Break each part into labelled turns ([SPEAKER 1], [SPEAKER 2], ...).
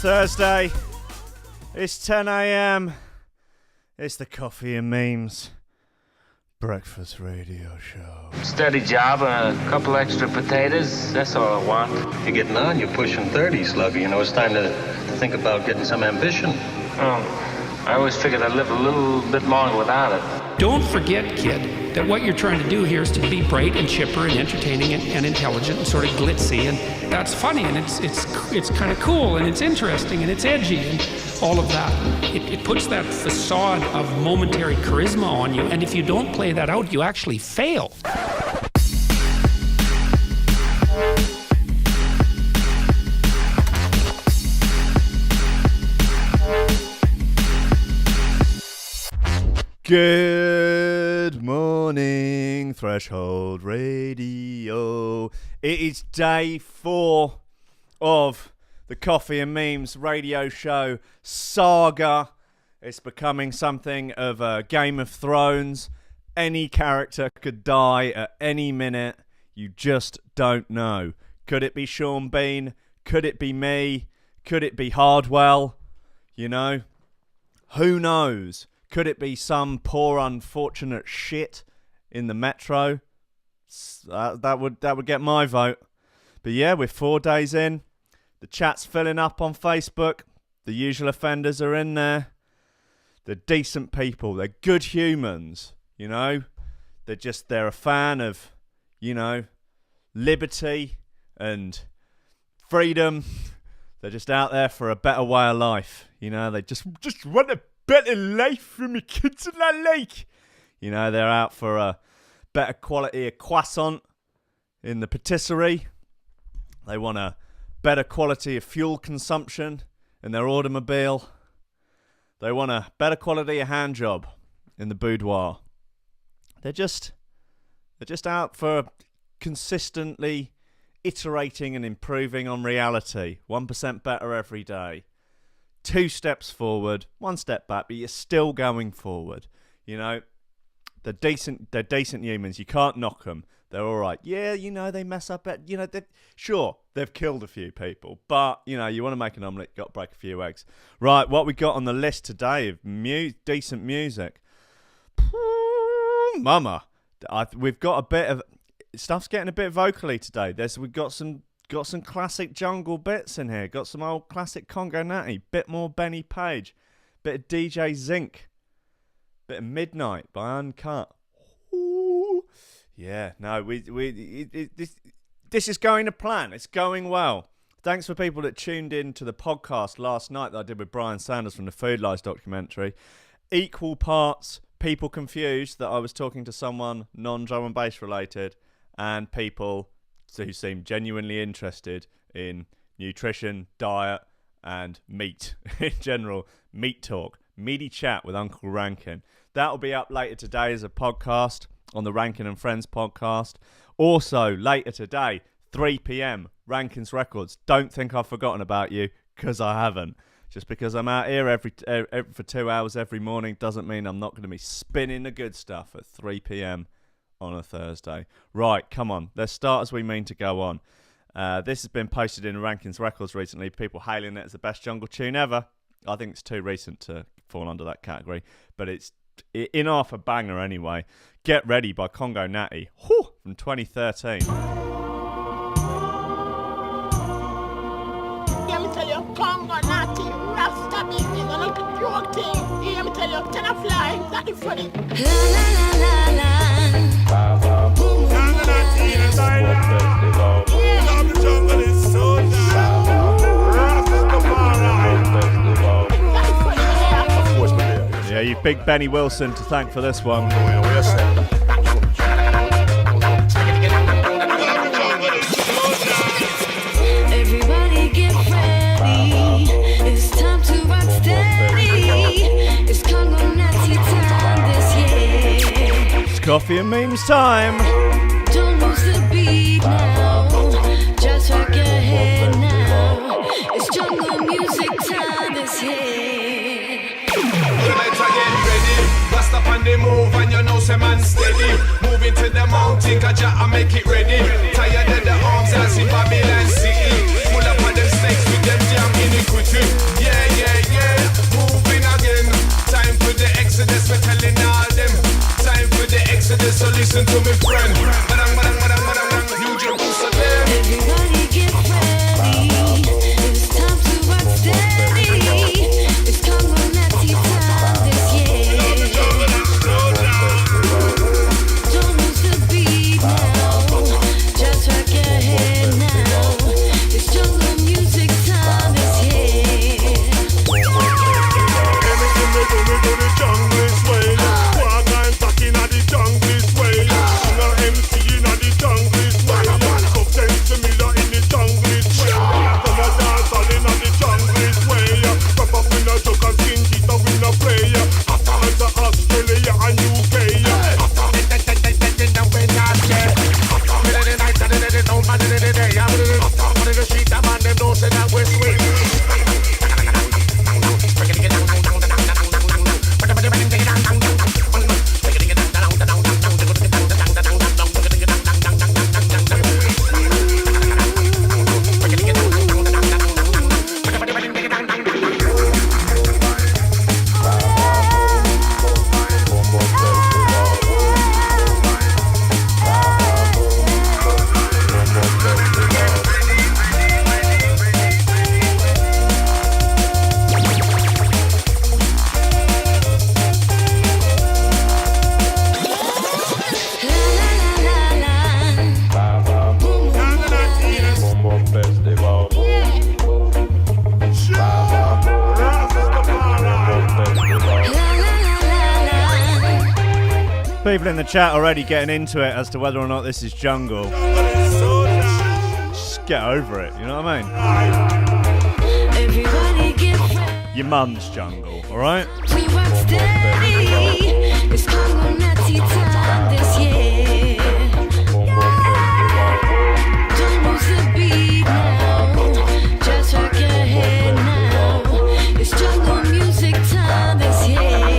[SPEAKER 1] Thursday. It's 10 a.m. It's the Coffee and Memes breakfast radio show.
[SPEAKER 2] Steady job and a couple extra potatoes. That's all I want.
[SPEAKER 3] You're getting on. You're pushing 30, Sluggy. You know, it's time to think about getting some ambition.
[SPEAKER 2] Oh, I always figured I'd live a little bit longer without it.
[SPEAKER 4] Don't forget, kid, that what you're trying to do here is to be bright and chipper and entertaining and intelligent and sort of glitzy, and that's funny, and it's kind of cool, and it's interesting, and it's edgy, and all of that. It puts that facade of momentary charisma on you, and if you don't play that out, you actually fail.
[SPEAKER 1] Good morning, Threshold Radio. It is day 4 of the Coffee and Memes radio show saga. It's becoming something of a Game of Thrones. Any character could die at any minute. You just don't know. Could it be Sean Bean? Could it be me? Could it be Hardwell? You know? Who knows? Could it be some poor unfortunate shit in the Metro? That would get my vote. But yeah, we're 4 days in. The chat's filling up on Facebook. The usual offenders are in there. They're decent people. They're good humans, you know. They're a fan of, you know, liberty and freedom. They're just out there for a better way of life. You know, they just want a better life for me kids and that lake. You know, they're out for a better quality of croissant in the patisserie. They want a better quality of fuel consumption in their automobile. They want a better quality of hand job in the boudoir. They're just out for consistently iterating and improving on reality. 1% better every day. 2 steps forward, 1 step back, but you're still going forward. You know, they're decent humans. You can't knock them. They're all right. Yeah, you know, they mess up. You know, sure, they've killed a few people, but, you know, you want to make an omelette, you've got to break a few eggs. Right, what we got on the list today of decent music. Mama, we've got a bit of... Stuff's getting a bit vocally today. We've got some classic jungle bits in here. Got some old classic Congo Natty. Bit more Benny Page. Bit of DJ Zinc. Bit of Midnight by Uncut. Ooh. Yeah, no, this is going to plan. It's going well. Thanks for people that tuned in to the podcast last night that I did with Brian Sanders from the Food Lies documentary. Equal parts people confused that I was talking to someone non-drum and bass related, and people who seem genuinely interested in nutrition, diet, and meat in general. Meat talk, meaty chat with Uncle Rankin. That'll be up later today as a podcast on the Rankin and Friends podcast. Also, later today, 3 p.m, Rankin's Records. Don't think I've forgotten about you, because I haven't. Just because I'm out here for 2 hours every morning doesn't mean I'm not going to be spinning the good stuff at 3 p.m. on a Thursday. Right, come on. Let's start as we mean to go on. This has been posted in Rankin's Records recently. People hailing it as the best jungle tune ever. I think it's too recent to fall under that category, but it's in half a banger anyway. Get Ready by Congo Natty. Whew, from 2013.
[SPEAKER 5] Yeah, me tell you, Congo Natty, Rasta beating, and look at your thing. Yeah, me tell you, can I fly? That is funny.
[SPEAKER 6] Congo Natty in a silent. Yeah, the jungle is so down. Of course,
[SPEAKER 1] Yeah, you've big Benny Wilson to thank for this one.
[SPEAKER 7] Everybody get ready. It's time to rock steady. It's Congo Natty time this year.
[SPEAKER 1] It's Coffee and Memes time.
[SPEAKER 7] Don't lose the beat now. Just rock your head now. It's jungle music time this year.
[SPEAKER 6] Better get ready. Bust up on the move and you know say man steady. Moving to the mountain, Kaja and make it ready. Tired of the arms as in Babylon City. Full up on them snakes with them jam iniquity. dirty. Yeah. Moving again. Time for the exodus, we're telling all them. Time for the exodus, so listen to me, friend. Madang, New Jerusalem.
[SPEAKER 7] Everybody get ready. It's time to rock steady. It's Congo Nazi time this year. Don't lose the beat now. Just rock your head now. It's jungle music time this year.
[SPEAKER 8] Anything they do the junglist way. Walk and talking at the junglist way. Sing a MC in the junglist way. Substance Miller in the junglist way. Come a dance all in the junglist way. Pop up in a joke and skin cheat up in a play. After Australia and UK.
[SPEAKER 1] People in the chat already getting into it as to whether or not this is jungle. Just get over it, you know what I mean?
[SPEAKER 7] Everybody get ready.
[SPEAKER 1] Your mum's jungle, alright?
[SPEAKER 7] We rock steady. It's Congo Nazi time this year. Don't lose the beat now. Just rock your head now. It's jungle music time this year.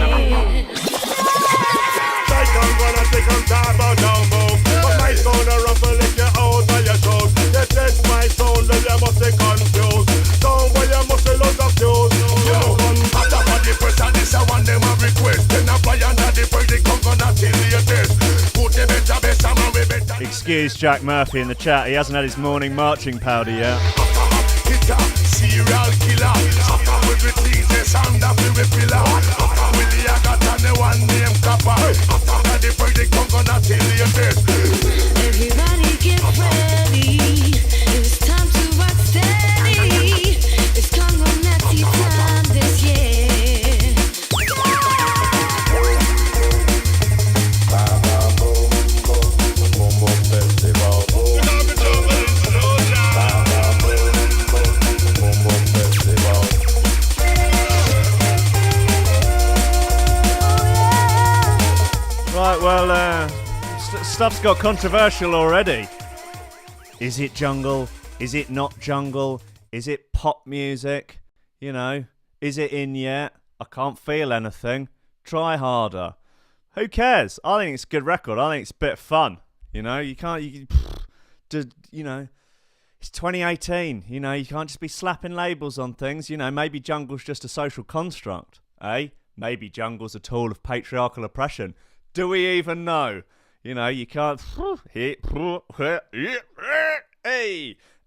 [SPEAKER 8] I'm gonna take on time about down move. But my sound a ruffle if you're out of your shows. You test my sound and you must be confused. Sound where you must be loads of views.
[SPEAKER 6] After the person, this I want them a request. Then I fly under the break, they come gonna till the test. Put the better best, I'm a way better.
[SPEAKER 1] Excuse Jack Murphy in the chat, he hasn't had his morning marching powder yet.
[SPEAKER 6] Hitter, serial killer. After with the Jesus and the feel pillar. After with the Agatha and the one named Kappa. After the break, they come gonna till the test.
[SPEAKER 7] Everybody get ready. It's time to rock steady. It's Congo Nazi time this year.
[SPEAKER 1] Right, well, stuff's got controversial already. Is it jungle? Is it not jungle? Is it pop music? You know, is it in yet? I can't feel anything. Try harder. Who cares? I think it's a good record. I think it's a bit of fun. You know, you know, it's 2018. You know, you can't just be slapping labels on things. You know, maybe jungle's just a social construct, eh? Maybe jungle's a tool of patriarchal oppression. Do we even know? You know, you can't... Hey!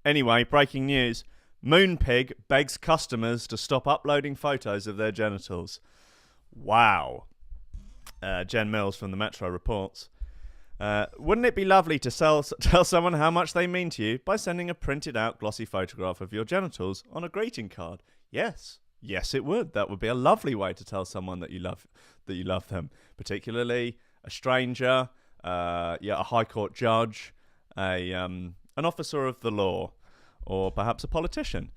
[SPEAKER 1] Anyway, breaking news. Moonpig begs customers to stop uploading photos of their genitals. Wow. Jen Mills from the Metro reports. Wouldn't it be lovely to tell someone how much they mean to you by sending a printed out glossy photograph of your genitals on a greeting card? Yes. Yes, it would. That would be a lovely way to tell someone that you love them, particularly a stranger, a high court judge, an officer of the law, or perhaps a politician.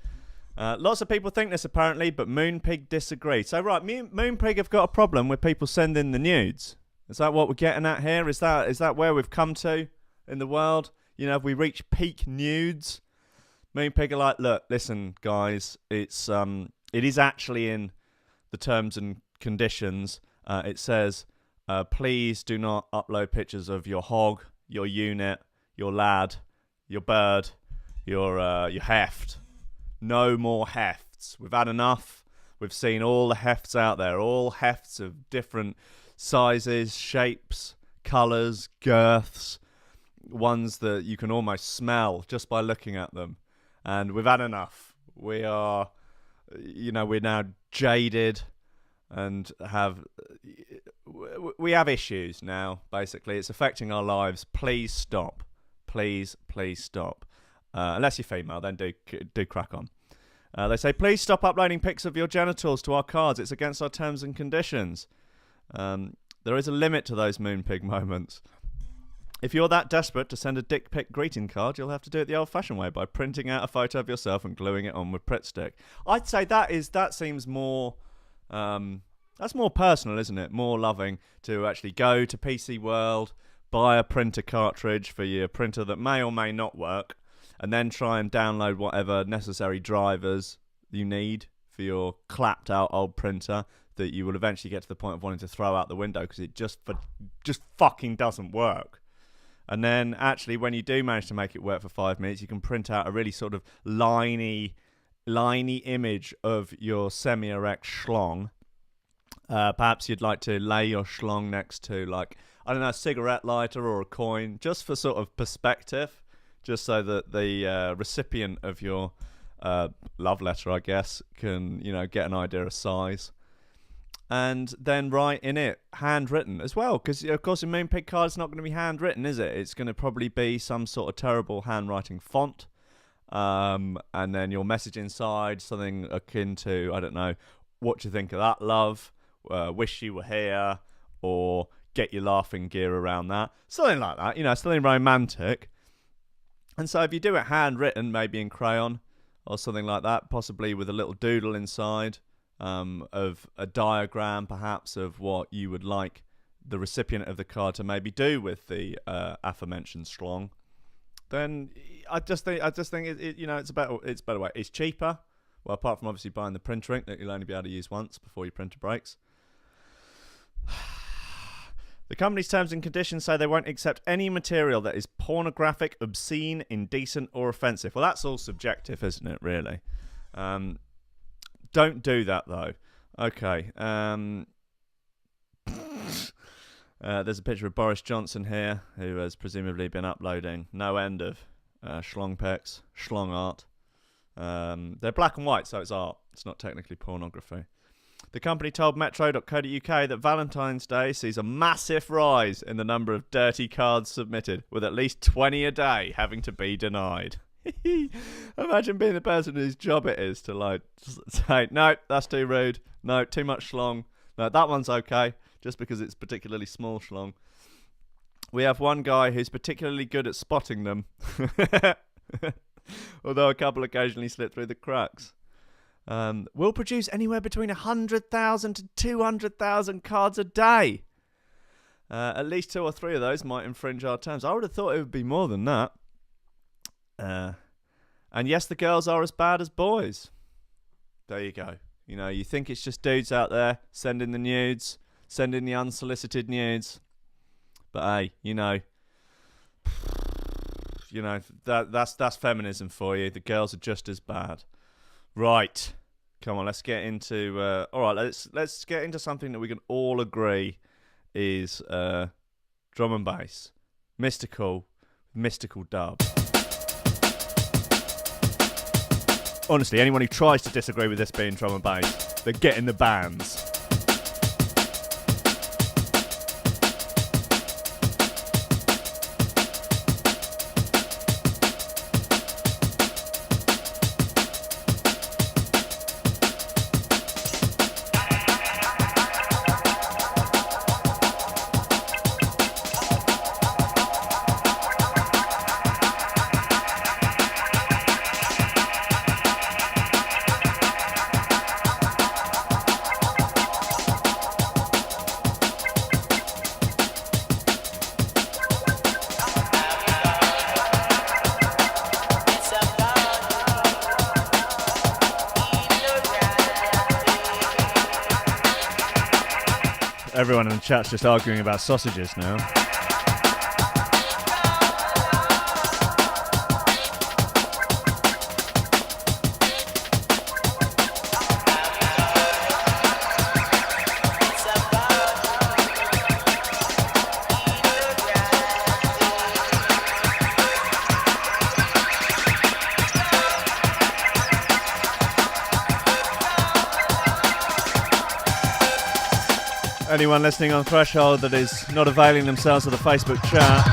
[SPEAKER 1] Lots of people think this apparently, but Moonpig disagree. So right, Moonpig have got a problem with people sending the nudes. Is that what we're getting at here? Is that where we've come to in the world? You know, have we reached peak nudes? Moonpig are like, look, listen, guys, it is actually in the terms and conditions. It says, please do not upload pictures of your hog, your unit, your lad, your bird, your heft. No more hefts. hefts. We've had enough. We've seen all the hefts out there, all hefts of different sizes, shapes, colours, girths, ones that you can almost smell just by looking at them. And we've had enough. We are, we're now jaded and we have issues now, basically. It's affecting our lives. Please stop. Please stop. Unless you're female, then do crack on. They say, please stop uploading pics of your genitals to our cards. It's against our terms and conditions. There is a limit to those Moonpig moments. If you're that desperate to send a dick pic greeting card, you'll have to do it the old-fashioned way by printing out a photo of yourself and gluing it on with Pritt Stick. I'd say that seems more... that's more personal, isn't it? More loving to actually go to PC World, buy a printer cartridge for your printer that may or may not work, and then try and download whatever necessary drivers you need for your clapped out old printer that you will eventually get to the point of wanting to throw out the window because it just fucking doesn't work. And then actually when you do manage to make it work for 5 minutes, you can print out a really sort of liney image of your semi-erect schlong. Perhaps you'd like to lay your schlong next to, like, I don't know, a cigarette lighter or a coin, just for sort of perspective, just so that the recipient of your love letter, I guess, can, get an idea of size. And then write in it, handwritten as well, because, of course, a Moonpig card is not going to be handwritten, is it? It's going to probably be some sort of terrible handwriting font. And then your message inside, something akin to, I don't know, what do you think of that, love? Wish you were here, or get your laughing gear around that. Something like that, something romantic. And so if you do it handwritten, maybe in crayon or something like that, possibly with a little doodle inside of a diagram, perhaps, of what you would like the recipient of the card to maybe do with the aforementioned schlong, then I just think it's a better way. It's cheaper. Well, apart from obviously buying the printer ink that you'll only be able to use once before your printer breaks. The company's terms and conditions say they won't accept any material that is pornographic, obscene, indecent, or offensive. Well, that's all subjective, isn't it, really? Don't do that, though. Okay. There's a picture of Boris Johnson here, who has presumably been uploading no end of schlong pics, schlong art. They're black and white, so it's art. It's not technically pornography. The company told Metro.co.uk that Valentine's Day sees a massive rise in the number of dirty cards submitted, with at least 20 a day having to be denied. Imagine being the person whose job it is to say, no, that's too rude. No, too much schlong. No, that one's okay, just because it's particularly small schlong. We have one guy who's particularly good at spotting them. Although a couple occasionally slip through the cracks. We'll produce anywhere between 100,000 to 200,000 cards a day. At least 2 or 3 of those might infringe our terms. I would have thought it would be more than that. And yes, the girls are as bad as boys. There you go. You think it's just dudes out there sending the nudes, sending the unsolicited nudes. But hey, that's feminism for you. The girls are just as bad. Right. Come on, let's get into let's get into something that we can all agree is drum and bass. Mystical dub. Honestly, anyone who tries to disagree with this being drum and bass, they're getting the bands. Everyone in the chat's just arguing about sausages now. Anyone listening on Threshold that is not availing themselves of the Facebook chat,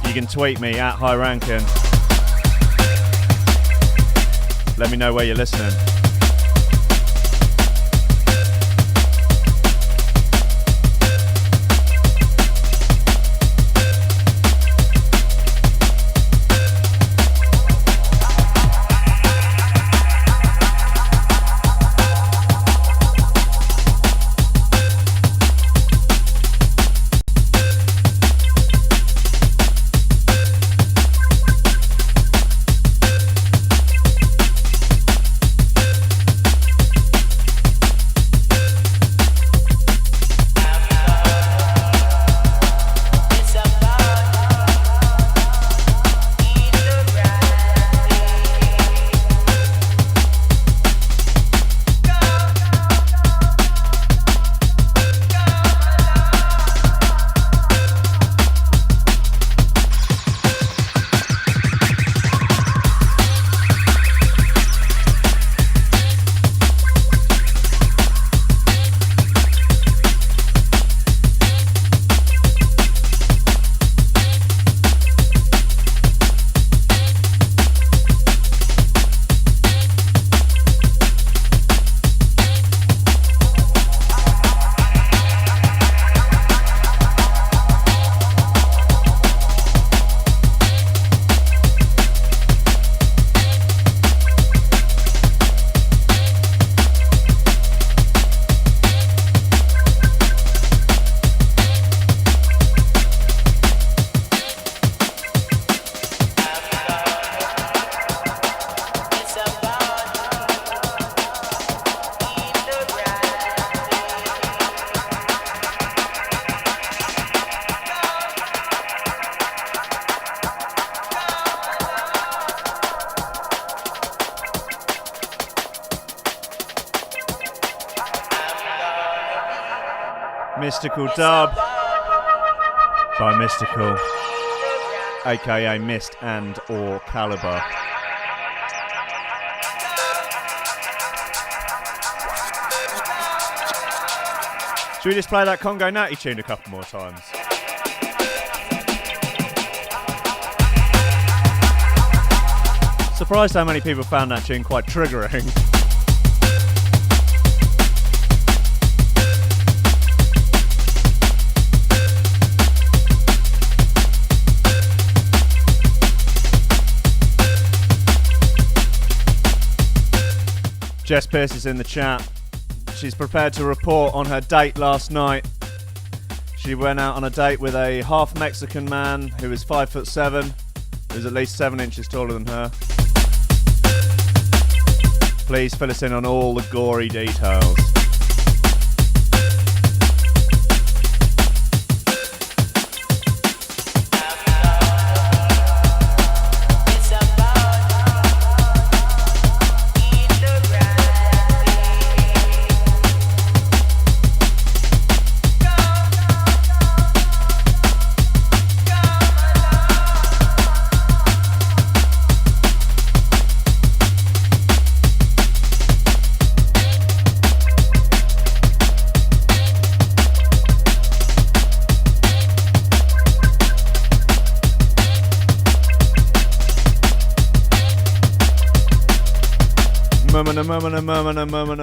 [SPEAKER 1] you can tweet me at High Rankin. Let me know where you're listening. Mystical Dub by Mystical, aka Mist and or Caliber. Should we just play that Congo Natty tune a couple more times? Surprised how many people found that tune quite triggering. Jess Pierce is in the chat. She's prepared to report on her date last night. She went out on a date with a half Mexican man who is 5'7", who's at least 7 inches taller than her. Please fill us in on all the gory details.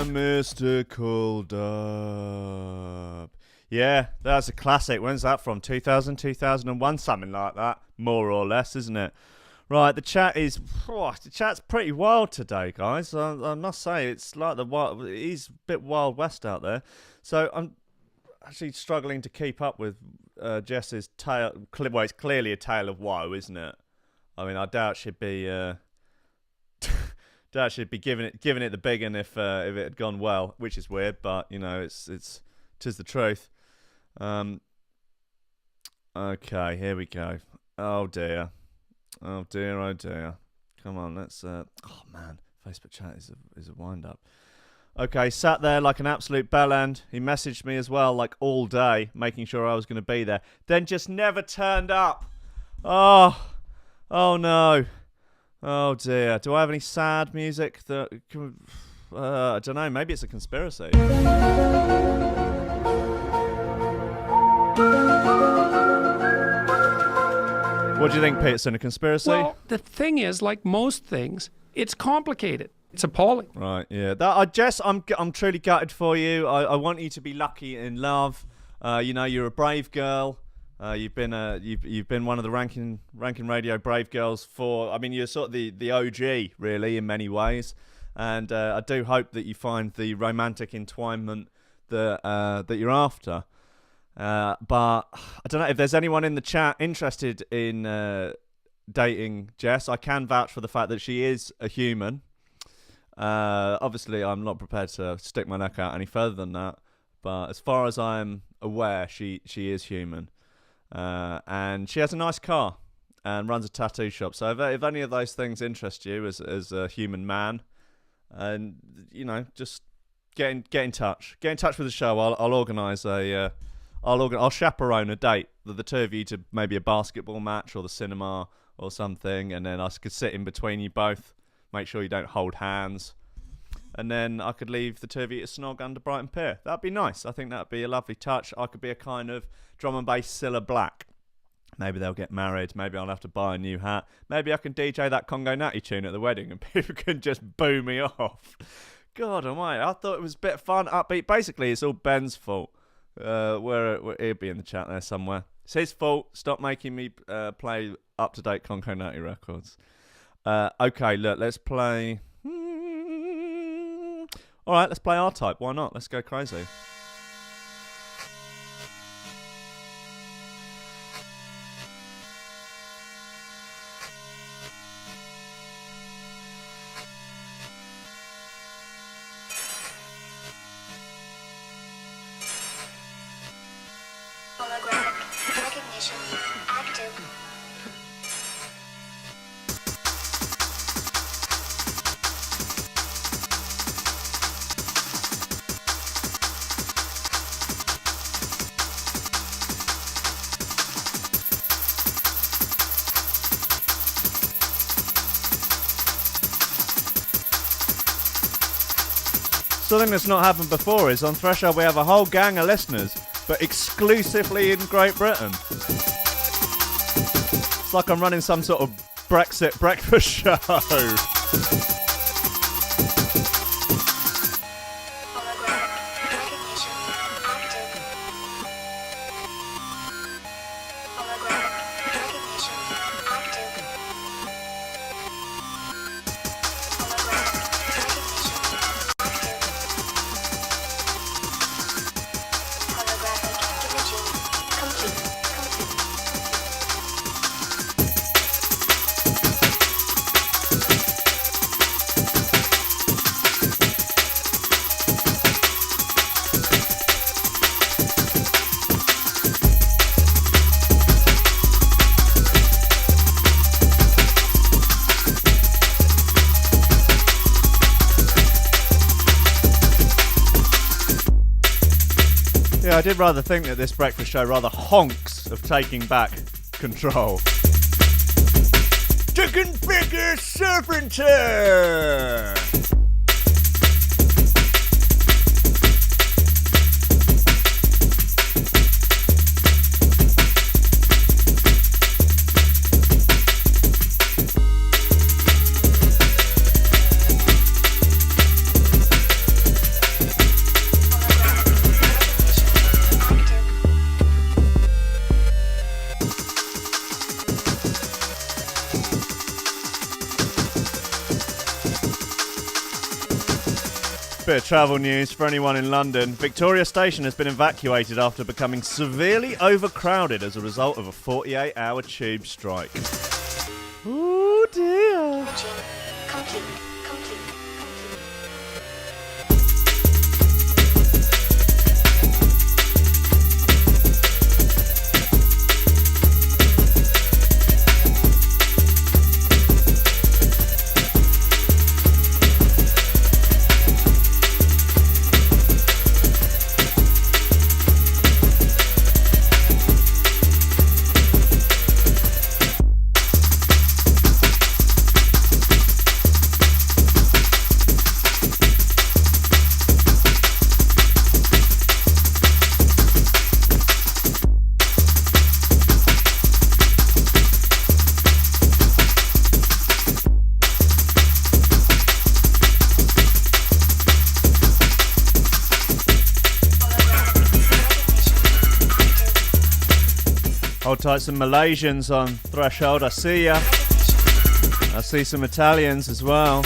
[SPEAKER 1] Mystical Dub. Yeah, that's a classic. When's that from? 2000, 2001, something like that, more or less, isn't it? Right, the chat's pretty wild today, guys. I must say, it's like it is a bit Wild West out there. So I'm actually struggling to keep up with Jess's tale. Well, it's clearly a tale of woe, isn't it? I mean, I doubt she'd be giving it the big one if it had gone well, which is weird, but you know, tis the truth. Okay, here we go. Oh dear. Come on, let's. Oh man, Facebook chat is a wind up. Okay, sat there like an absolute bellend. He messaged me as well, like all day, making sure I was going to be there. Then just never turned up. Oh no. Oh dear. Do I have any sad music that can... I don't know. Maybe it's a conspiracy. What do you think, Peterson? A conspiracy?
[SPEAKER 4] Well, the thing is, like most things, it's complicated. It's appalling.
[SPEAKER 1] Right, yeah. Jess, I'm truly gutted for you. I want you to be lucky in love. You're a brave girl. You've been one of the ranking radio brave girls for. I mean, you're sort of the OG, really, in many ways. And I do hope that you find the romantic entwinement that you're after. But I don't know if there's anyone in the chat interested in dating Jess. I can vouch for the fact that she is a human. Obviously, I'm not prepared to stick my neck out any further than that. But as far as I'm aware, she is human. And she has a nice car and runs a tattoo shop. So if any of those things interest you as a human man, and just get in touch. Get in touch with the show. I'll organise I'll chaperone a date with the two of you to maybe a basketball match or the cinema or something, and then I could sit in between you both. Make sure you don't hold hands. And then I could leave the two of you to snog under Brighton Pier. That'd be nice. I think that'd be a lovely touch. I could be a kind of drum and bass Cilla Black. Maybe they'll get married. Maybe I'll have to buy a new hat. Maybe I can DJ that Congo Natty tune at the wedding and people can just boo me off. God almighty. I thought it was a bit fun, upbeat. Basically, it's all Ben's fault. He'll be in the chat there somewhere. It's his fault. Stop making me play up-to-date Congo Natty records. Okay, look, let's play... All right, let's play R-Type. Why not? Let's go crazy.
[SPEAKER 9] Holographic recognition active.
[SPEAKER 1] Something that's not happened before is on Threshold we have a whole gang of listeners, but exclusively in Great Britain. It's like I'm running some sort of Brexit breakfast show. I did rather think that this breakfast show rather honks of taking back control. Chicken finger serpenter! Bit of travel news for anyone in London. Victoria Station has been evacuated after becoming severely overcrowded as a result of a 48-hour tube strike. Oh dear.
[SPEAKER 9] Complete.
[SPEAKER 1] Hold tight, some Malaysians on Threshold. I see ya. I see some Italians as well.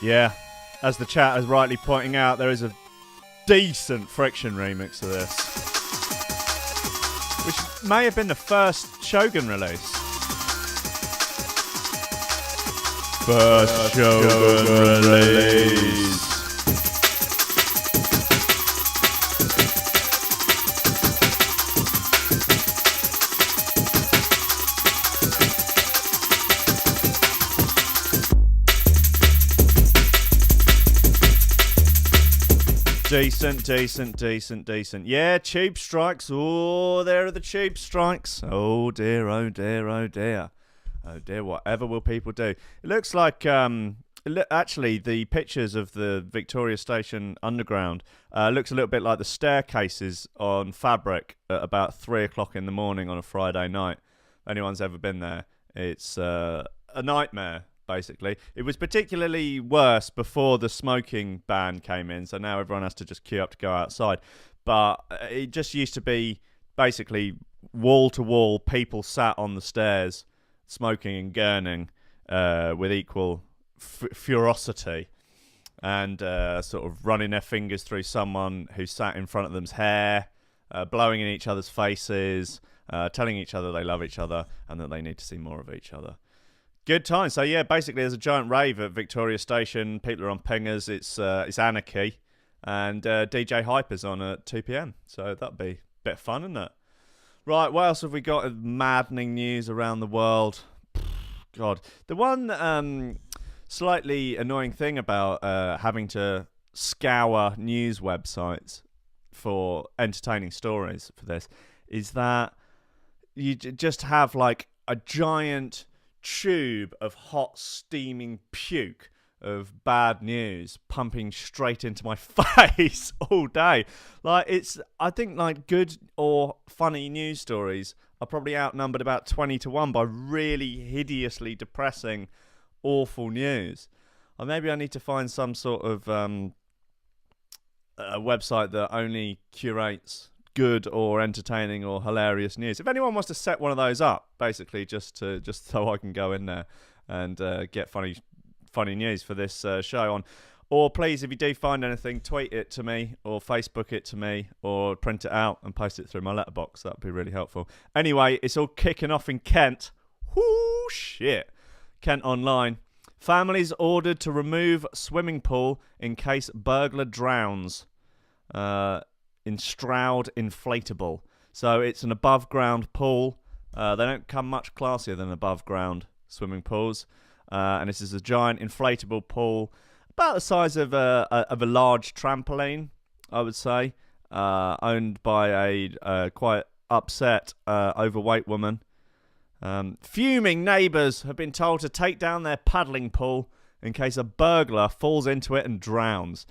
[SPEAKER 1] Yeah, as the chat is rightly pointing out, there is a decent Friction remix of this, which may have been the first Shogun release. First Shogun release. Decent. Yeah, tube strikes. Oh, there are the tube strikes. Oh dear, oh dear, oh dear. Oh dear, whatever will people do? It looks like, actually, the pictures of the Victoria Station Underground looks a little bit like the staircases on Fabric at about 3 o'clock in the morning on a Friday night. If anyone's ever been there, it's a nightmare. Basically, it was particularly worse before the smoking ban came in, so now everyone has to just queue up to go outside. But it just used to be basically wall to wall, people sat on the stairs smoking and gurning with equal ferocity, and sort of running their fingers through someone who sat in front of them's hair, blowing in each other's faces, telling each other they love each other and that they need to see more of each other. Good time. So yeah, basically there's a giant rave at Victoria Station. People are on pingers. It's anarchy, and DJ Hyper's on at 2 p.m. So that'd be a bit of fun, isn't it? Right, what else have we got? Maddening news around the world. God, the one slightly annoying thing about having to scour news websites for entertaining stories for this is that you just have like a giant tube of hot steaming puke of bad news pumping straight into my face all day. Like, I think like good or funny news stories are probably outnumbered about 20-1 by really hideously depressing, awful news. Or maybe I need to find some sort of a website that only curates good or entertaining or hilarious news. If anyone wants to set one of those up, basically just so I can go in there and get funny news for this show on. Or please, if you do find anything, tweet it to me or Facebook it to me or print it out and post it through my letterbox. That'd be really helpful. Anyway, it's all kicking off in Kent. Whoo, shit. Kent Online. Families ordered to remove swimming pool in case burglar drowns. In Stroud Inflatable. So it's an above ground pool. They don't come much classier than above ground swimming pools. And this is a giant inflatable pool, about the size of a large trampoline, I would say, owned by a quite upset, overweight woman. Fuming neighbours have been told to take down their paddling pool in case a burglar falls into it and drowns.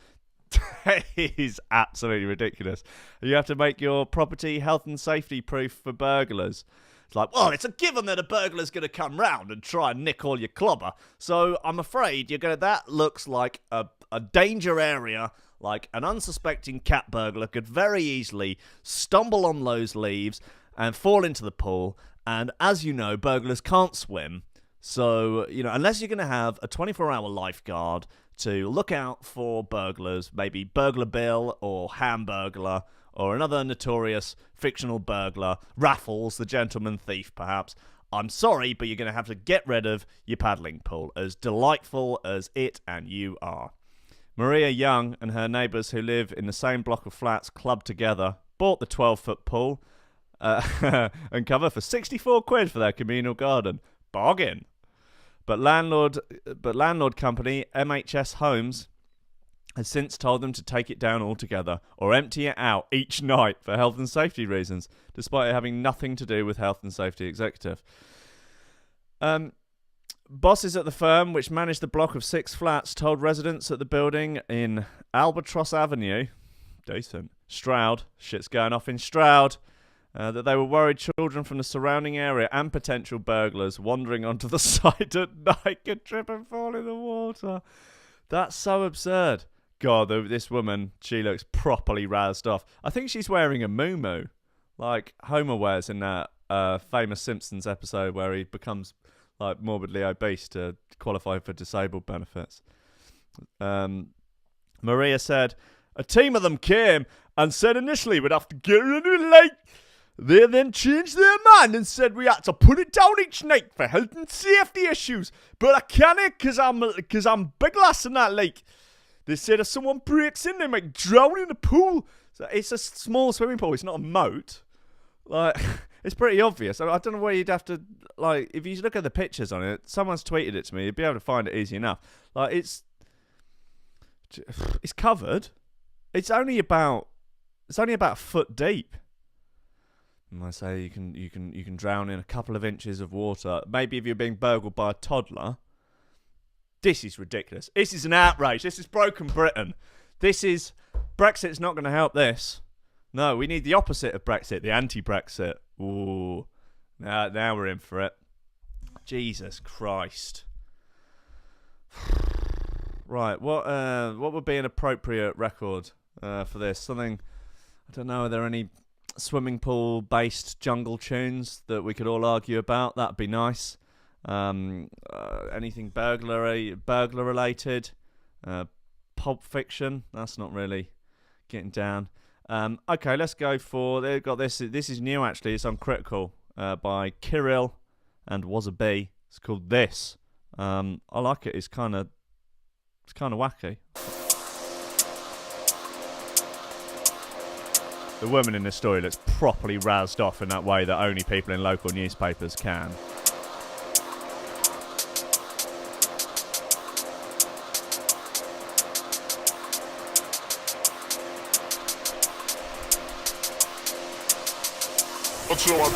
[SPEAKER 1] It is absolutely ridiculous. You have to make your property health and safety proof for burglars. It's like, well, it's a given that a burglar's going to come round and try and nick all your clobber. So I'm afraid that looks like a danger area. Like an unsuspecting cat burglar could very easily stumble on those leaves and fall into the pool. And as you know, burglars can't swim. So, unless you're going to have a 24-hour lifeguard to look out for burglars, maybe Burglar Bill or Hamburglar or another notorious fictional burglar, Raffles, the gentleman thief, perhaps. I'm sorry, but you're going to have to get rid of your paddling pool, as delightful as it and you are. Maria Young and her neighbours who live in the same block of flats clubbed together, bought the 12-foot pool and cover for 64 quid for their communal garden. Bargain. But landlord company MHS Homes has since told them to take it down altogether or empty it out each night for health and safety reasons, despite it having nothing to do with health and safety executive. Bosses at the firm, which managed the block of 6 flats, told residents at the building in Albatross Avenue, decent. Stroud, shit's going off in Stroud. That they were worried children from the surrounding area and potential burglars wandering onto the site at night could trip and fall in the water. That's so absurd. God, this woman, she looks properly razzed off. I think she's wearing a muumuu, like Homer wears in that famous Simpsons episode where he becomes like morbidly obese to qualify for disabled benefits. Maria said, a team of them came and said initially we'd have to get rid of the lake. They then changed their mind and said we had to put it down each night for health and safety issues. But I can't because I'm big lass in that lake. They said if someone breaks in, they might drown in the pool. So it's a small swimming pool. It's not a moat. Like, it's pretty obvious. I don't know where you'd have to, like, if you look at the pictures on it, someone's tweeted it to me, you'd be able to find it easy enough. Like, it's covered. It's only about a foot deep. And I say you can drown in a couple of inches of water. Maybe if you're being burgled by a toddler. This is ridiculous. This is an outrage. This is broken Britain. Brexit's not going to help this. No, we need the opposite of Brexit, the anti-Brexit. Ooh, now we're in for it. Jesus Christ. Right, what would be an appropriate record for this? Something, I don't know, are there any swimming pool based jungle tunes that we could all argue about? That'd be nice. Anything burglar related, Pulp Fiction, that's not really getting down. Okay, let's go for, they've got this is new actually, it's on Critical by Kirill and Wasabi. It's called This. I like it. It's kind of wacky. The woman in this story looks properly razzed off in that way that only people in local newspapers can.
[SPEAKER 8] What's your one?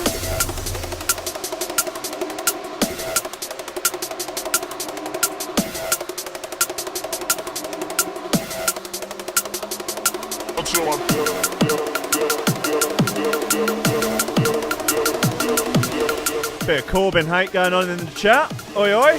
[SPEAKER 8] What's your one?
[SPEAKER 1] Bit of Corbyn hate going on in the chat. Oi oi.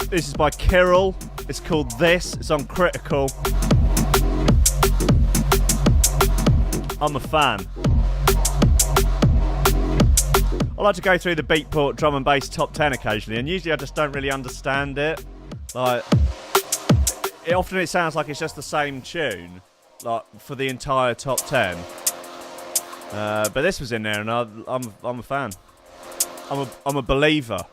[SPEAKER 1] This is by Kirill. It's called This. It's on Critical. I'm a fan. I like to go through the Beatport drum and bass top 10 occasionally, and usually I just don't really understand it. Like, it sounds like it's just the same tune, like for the entire top 10. But this was in there, and I'm a fan. I'm a believer.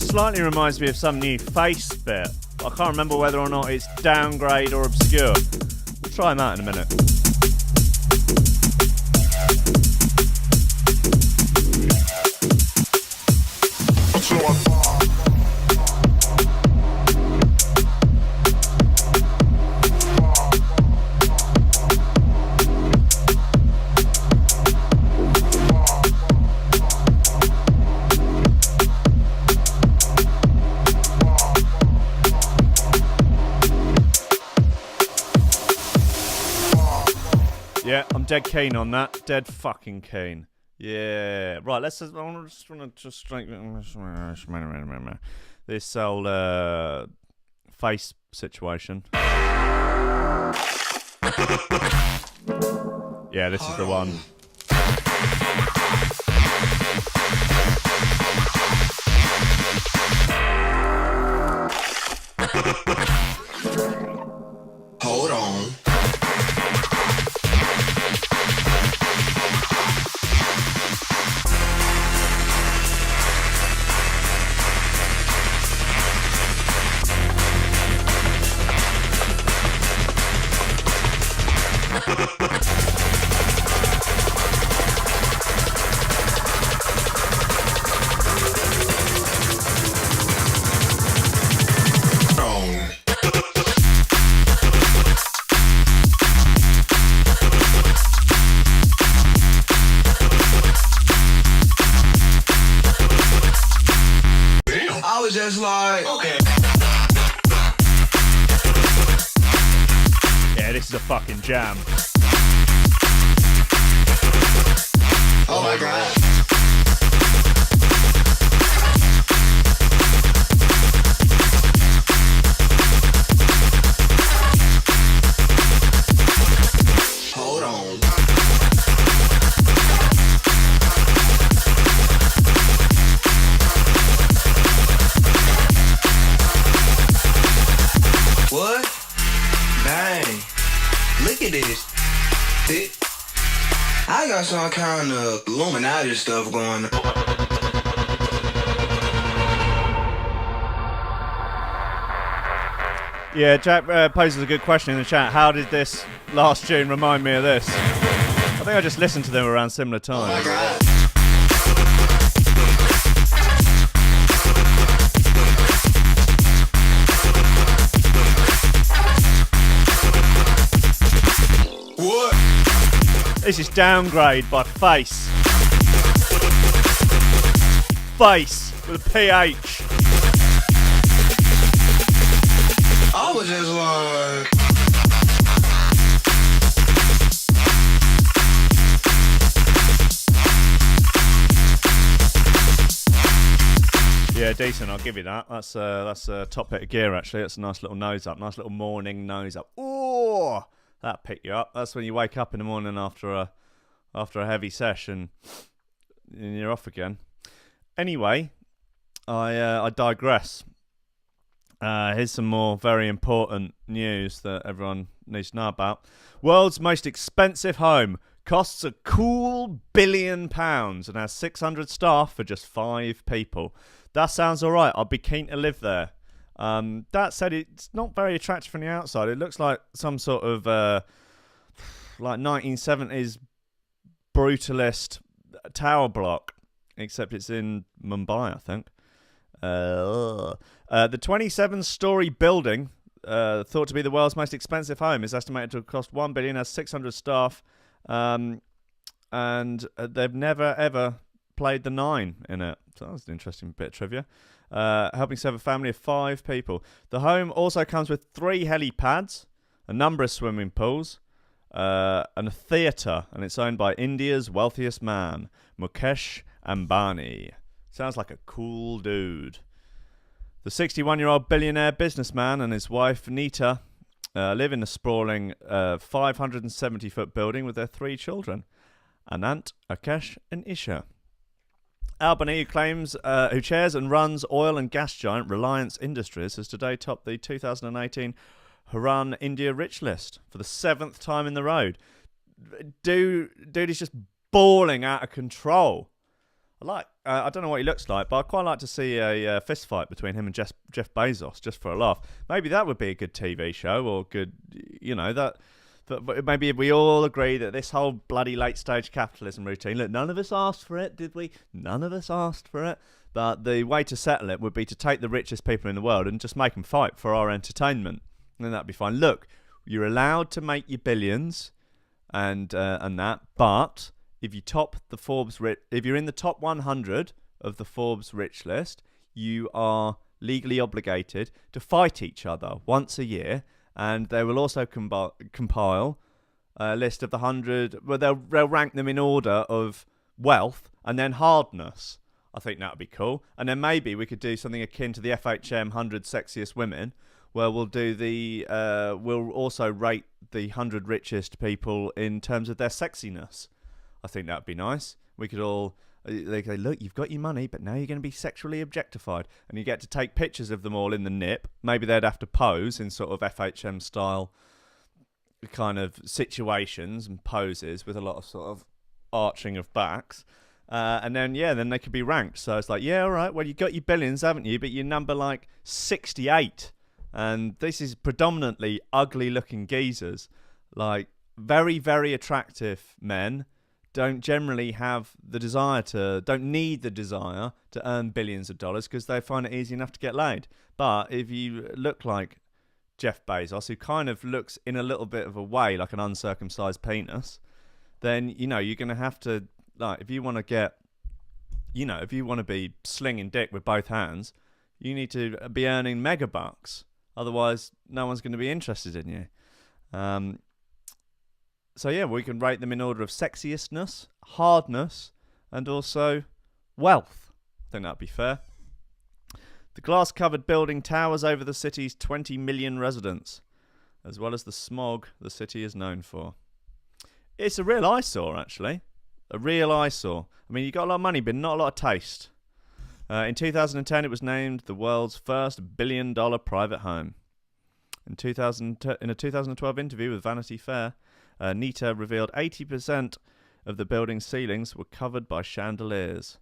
[SPEAKER 1] slightly reminds me of some new Face bit. I can't remember whether or not it's downgrade or obscure. We'll try that in a minute. Yeah, I'm dead keen on that. Dead fucking keen. Yeah. Right, let's just... I just want to just... This old Face situation. Yeah, this is the one.
[SPEAKER 6] Hold on. I was just like, okay.
[SPEAKER 1] Yeah, this is a fucking jam.
[SPEAKER 6] Oh my god. Hold on. What? Dang. Look at this. I got some kind of Illuminati stuff going on.
[SPEAKER 1] Yeah, Jack poses a good question in the chat. How did this last tune remind me of this? I think I just listened to them around similar times.
[SPEAKER 6] Oh my god. What?
[SPEAKER 1] This is Downgrade by Face. Face with a PH.
[SPEAKER 6] I was just like...
[SPEAKER 1] Yeah, decent. I'll give you that. That's a top bit of gear actually. That's a nice little nose up. Nice little morning nose up. Oh, that pick you up. That's when you wake up in the morning after a heavy session and you're off again. Anyway, I digress. Here's some more very important news that everyone needs to know about. World's most expensive home costs a cool £1 billion and has 600 staff for just 5 people. That sounds all right. I'd be keen to live there. That said, it's not very attractive from the outside. It looks like some sort of like 1970s brutalist tower block, except it's in Mumbai, I think. The 27-story building, thought to be the world's most expensive home, is estimated to cost $1 billion, has 600 staff, and they've never ever played the 9 in it. So that was an interesting bit of trivia. Helping serve a family of 5 people. The home also comes with 3 helipads, a number of swimming pools, and a theatre, and it's owned by India's wealthiest man, Mukesh Ambani. Sounds like a cool dude. The 61-year-old billionaire businessman and his wife, Nita, live in a sprawling 570-foot building with their 3 children, Anant, Akesh, and Isha. Albany, who chairs and runs oil and gas giant Reliance Industries, has today topped the 2018 Hurun India Rich List for the 7th time in the road. Dude is just balling out of control. I I don't know what he looks like, but I'd quite like to see a fist fight between him and Jeff Bezos, just for a laugh. Maybe that would be a good TV show, or good, but maybe if we all agree that this whole bloody late-stage capitalism routine, look, none of us asked for it, did we? None of us asked for it. But the way to settle it would be to take the richest people in the world and just make them fight for our entertainment. And that'd be fine. Look, you're allowed to make your billions and that, but if you top the Forbes if you're in the top 100 of the Forbes rich list, you are legally obligated to fight each other once a year, and they will also compile a list of the 100. Well, they'll rank them in order of wealth and then hardness. I think that would be cool. And then maybe we could do something akin to the FHM 100 Sexiest Women, where we'll do we'll also rate the 100 richest people in terms of their sexiness. I think that would be nice. We could all, they go, look, you've got your money, but now you're going to be sexually objectified. And you get to take pictures of them all in the nip. Maybe they'd have to pose in sort of FHM style kind of situations and poses with a lot of sort of arching of backs. And then they could be ranked. So it's like, yeah, all right, well, you got your billions, haven't you? But you're number like 68. And this is predominantly ugly-looking geezers. Like, very, very attractive men don't generally have the desire don't need the desire to earn billions of dollars because they find it easy enough to get laid. But if you look like Jeff Bezos, who kind of looks in a little bit of a way like an uncircumcised penis, then, you're going to have to, like, if you want to be slinging dick with both hands, you need to be earning mega bucks. Otherwise, no one's going to be interested in you. We can rate them in order of sexiestness, hardness, and also wealth. I think that'd be fair. The glass-covered building towers over the city's 20 million residents, as well as the smog the city is known for. It's a real eyesore, actually. A real eyesore. I mean, you got a lot of money, but not a lot of taste. In 2010, it was named the world's first billion-dollar private home. In a 2012 interview with Vanity Fair, Nita revealed 80% of the building's ceilings were covered by chandeliers.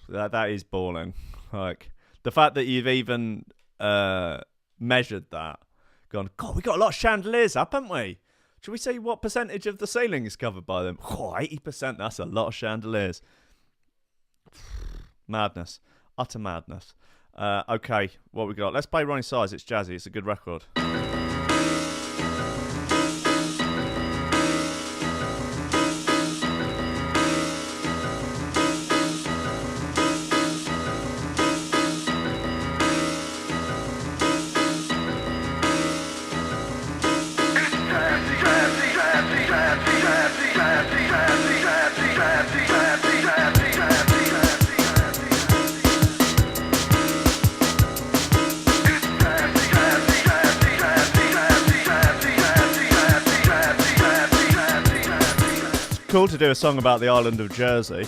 [SPEAKER 1] That is balling. Like, the fact that you've even measured that, gone, God, we got a lot of chandeliers up, haven't we? Should we say what percentage of the ceiling is covered by them? 80%, that's a lot of chandeliers. Madness. Utter madness. Okay, what we got? Let's play Ronnie Size. It's jazzy. It's a good record. Cool to do a song about the island of Jersey.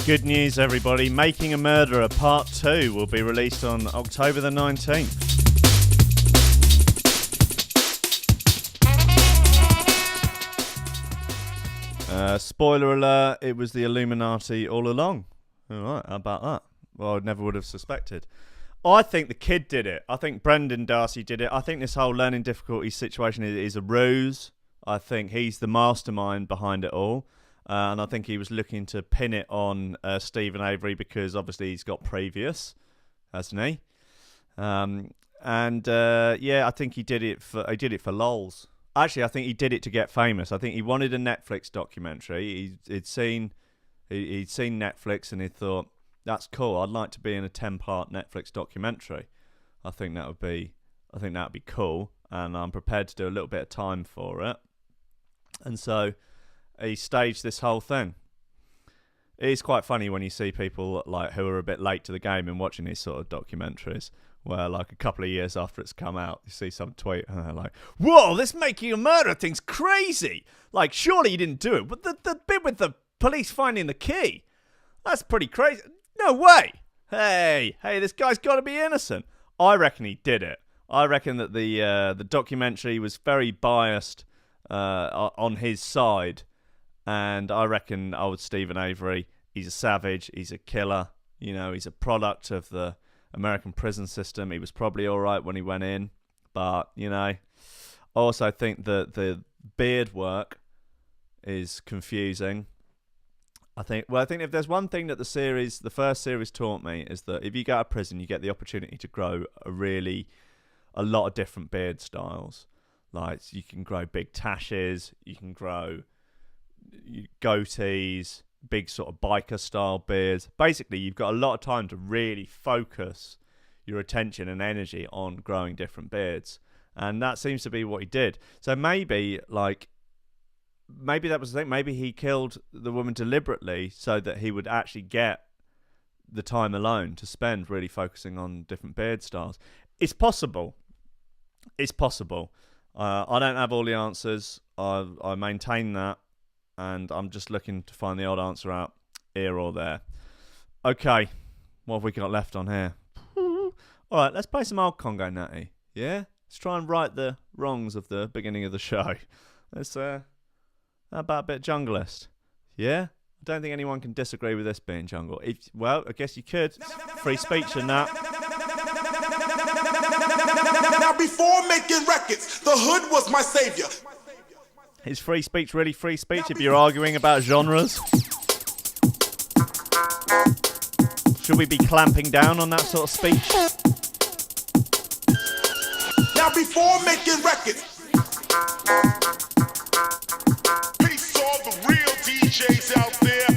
[SPEAKER 1] Good news, everybody. Making a Murderer Part 2 will be released on October the 19th. Spoiler alert, it was the Illuminati all along. Alright, how about that? Well, I never would have suspected. I think the kid did it. I think Brendan Darcy did it. I think this whole learning difficulties situation is a ruse. I think he's the mastermind behind it all. And I think he was looking to pin it on Stephen Avery because obviously he's got previous, hasn't he? Yeah, I think he did it for lols. Actually, I think he did it to get famous. I think he wanted a Netflix documentary. He'd seen Netflix and he thought, that's cool. I'd like to be in a 10-part Netflix documentary. I think that would be cool, and I'm prepared to do a little bit of time for it. And so he staged this whole thing. It is quite funny when you see people like who are a bit late to the game and watching these sort of documentaries, where like a couple of years after it's come out, you see some tweet and they're like, "Whoa, this Making a Murderer thing's crazy! Like, surely you didn't do it, but the bit with the police finding the key, that's pretty crazy. No way! Hey, this guy's got to be innocent." I reckon he did it. I reckon that the documentary was very biased on his side, and I reckon old Stephen Avery, he's a savage, he's a killer. You know, he's a product of the American prison system. He was probably all right when he went in, but you know, I also think that the beard work is confusing. I think if there's one thing that the first series taught me is that if you go to prison, you get the opportunity to grow a lot of different beard styles. Like, you can grow big tashes, you can grow goatees, big sort of biker style beards. Basically, you've got a lot of time to really focus your attention and energy on growing different beards. And that seems to be what he did. So maybe that was the thing. Maybe he killed the woman deliberately so that he would actually get the time alone to spend really focusing on different beard styles. It's possible. It's possible. I don't have all the answers. I maintain that, and I'm just looking to find the odd answer out here or there. Okay, what have we got left on here? All right, let's play some old Congo Natty. Yeah, let's try and right the wrongs of the beginning of the show. Let's how about a bit of Junglist? Yeah? I don't think anyone can disagree with this being jungle. Well, I guess you could. Free speech and that.
[SPEAKER 8] Now before making records, the hood was my savior.
[SPEAKER 1] Is free speech really free speech if you're arguing about genres? Should we be clamping down on that sort of speech?
[SPEAKER 8] Now before making records, the real DJs out there.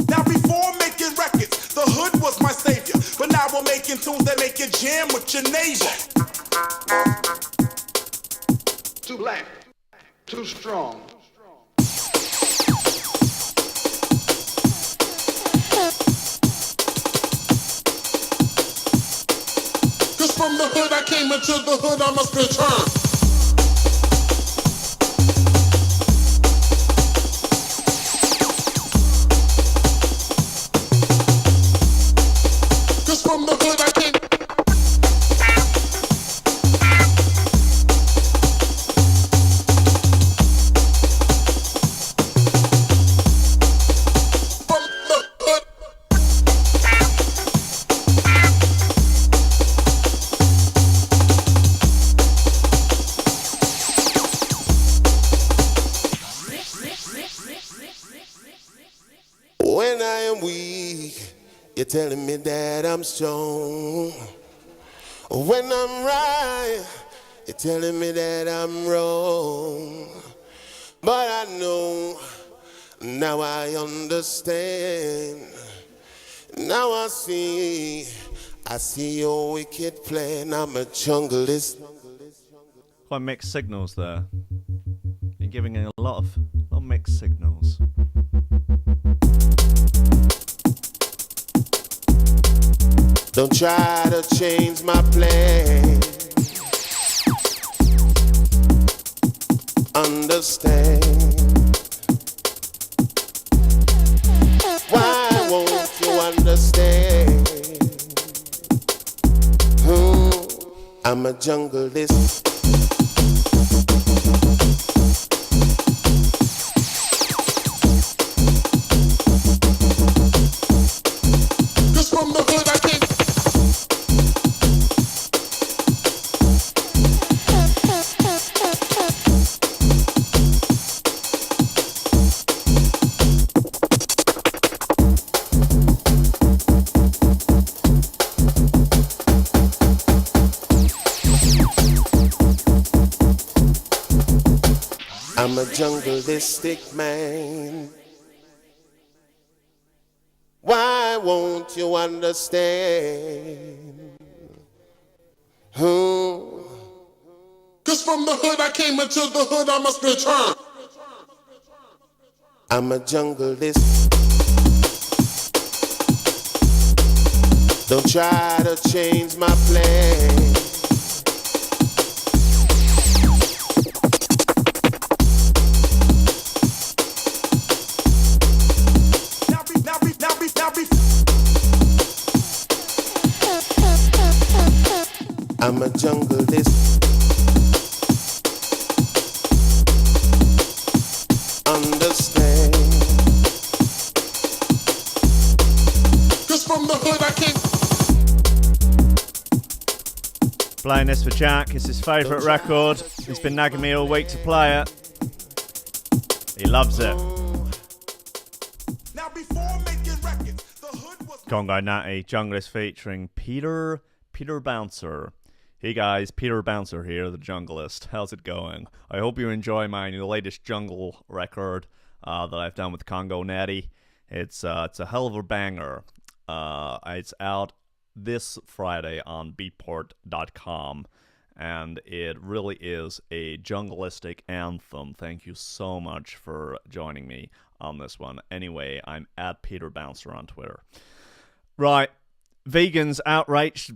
[SPEAKER 8] Now before making records, the hood was my savior. But now we're making tunes that make you jam with your neighbor. Too black, too strong. Cause from the hood I came, into the hood I must return. Cause from the hood I came. When I am weak, you're telling me that I'm strong. When I'm right, you're telling me that I'm wrong. But I know, now I understand. Now I see your wicked plan. I'm a junglist.
[SPEAKER 1] Quite mixed signals there. You're giving a lot of mixed signals.
[SPEAKER 8] Don't try to change my plan.
[SPEAKER 10] understand? Why won't you understand? I'm a jungleist. Cause from the hood I came. I'm a jungleistic man. Why won't you understand? Cause from the hood I came, into the hood I must return. I'm a jungleist. Don't try to change my plan. I'm a jungleist. Understand? Cause from the hood I came.
[SPEAKER 1] Playing this for Jack. It's his favourite record. He's been nagging me all week to play it. He loves it. Congo Natty, Junglist featuring Peter Bouncer. Hey guys, Peter Bouncer here, the Junglist. How's it going? I hope you enjoy my new latest jungle record that I've done with Congo Natty. It's a hell of a banger. It's out this Friday on beatport.com, and it really is a junglistic anthem. Thank you so much for joining me on this one. Anyway, I'm at Peter Bouncer on Twitter. Right, vegans outraged.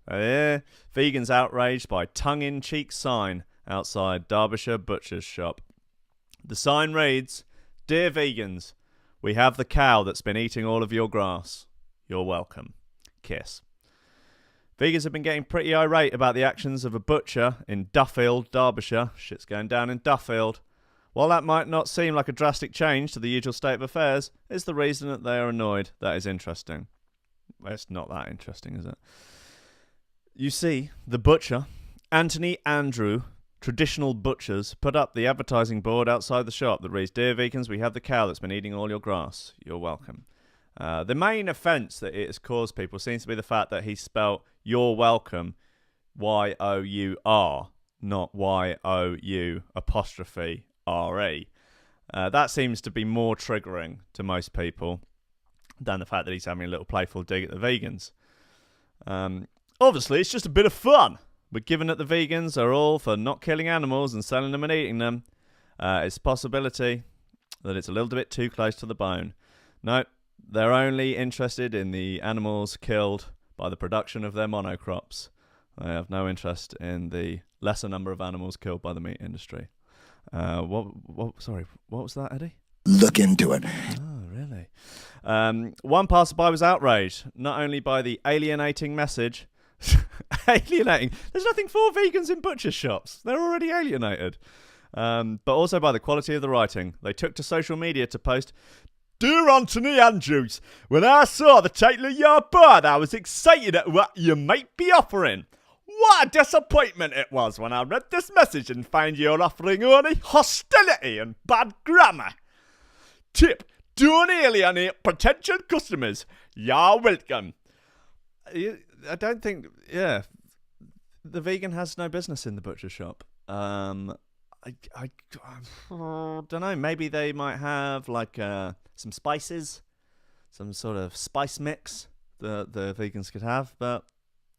[SPEAKER 1] Vegans outraged by tongue-in-cheek sign outside Derbyshire butcher's shop. The sign reads, "Dear vegans, we have the cow that's been eating all of your grass. You're welcome. Kiss." Vegans have been getting pretty irate about the actions of a butcher in Duffield, Derbyshire. Shit's going down in Duffield. While that might not seem like a drastic change to the usual state of affairs, it's the reason that they are annoyed that is interesting. Well, it's not that interesting, is it? You see, the butcher, Anthony Andrew, Traditional Butchers, put up the advertising board outside the shop that reads, "Dear vegans, we have the cow that's been eating all your grass. You're welcome." The main offence that it has caused people seems to be the fact that he spelt "you're welcome" Y-O-U-R, not Y-O-U''re. That seems to be more triggering to most people than the fact that he's having a little playful dig at the vegans. Obviously, it's just a bit of fun, but given that the vegans are all for not killing animals and selling them and eating them, it's a possibility that it's a little bit too close to the bone. No, they're only interested in the animals killed by the production of their monocrops. They have no interest in the lesser number of animals killed by the meat industry. Sorry, what was that, Eddie?
[SPEAKER 11] Look into it.
[SPEAKER 1] Oh, really? One passerby was outraged, not only by the alienating message. Alienating? There's nothing for vegans in butcher shops. They're already alienated. But also by the quality of the writing. They took to social media to post, "Dear Anthony Andrews, when I saw the title of your board, I was excited at what you might be offering. What a disappointment it was when I read this message and found you're offering only hostility and bad grammar. Tip, don't alienate potential customers. You're welcome." I don't think, the vegan has no business in the butcher shop. I don't know, maybe they might have like some spices, some sort of spice mix that the vegans could have, but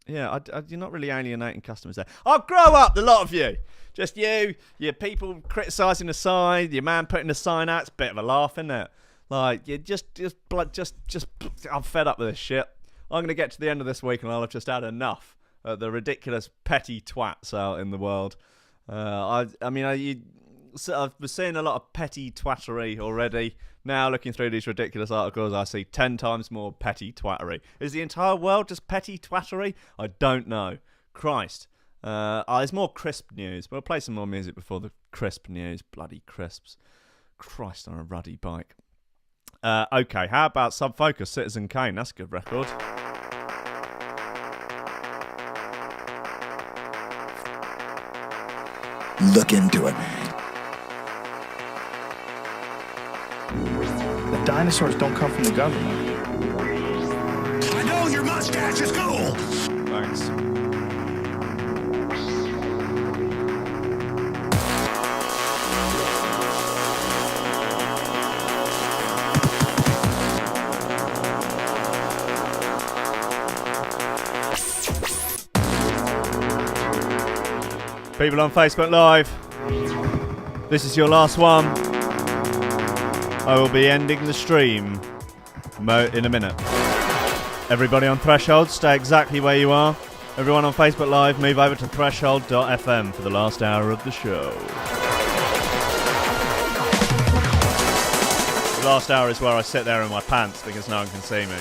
[SPEAKER 1] yeah, you're not really alienating customers there. Oh, grow up, the lot of you. Just you, your people criticising the sign, your man putting the sign out. It's a bit of a laugh, isn't it? Like, you just, I'm fed up with this shit. I'm going to get to the end of this week and I'll have just had enough of the ridiculous petty twats out in the world. I was seeing a lot of petty twattery already. Now, looking through these ridiculous articles, I see 10 times more petty twattery. Is the entire world just petty twattery? I don't know. Christ. There's more crisp news. We'll play some more music before the crisp news. Bloody crisps. Christ on a ruddy bike. Okay, how about Subfocus, Citizen Kane? That's a good record.
[SPEAKER 11] Look into it. The dinosaurs don't come from the government.
[SPEAKER 12] I know your mustache is cool.
[SPEAKER 1] Thanks. People on Facebook Live, this is your last one. I will be ending the stream in a minute. Everybody on Threshold, stay exactly where you are. Everyone on Facebook Live, move over to threshold.fm for the last hour of the show. The last hour is where I sit there in my pants because no one can see me.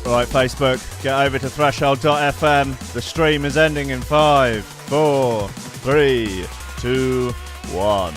[SPEAKER 1] Right, Facebook, get over to threshold.fm. The stream is ending in 5, 4, 3, 2, 1.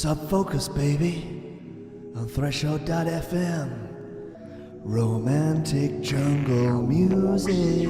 [SPEAKER 13] Subfocus, baby, on Threshold.fm. Romantic jungle music.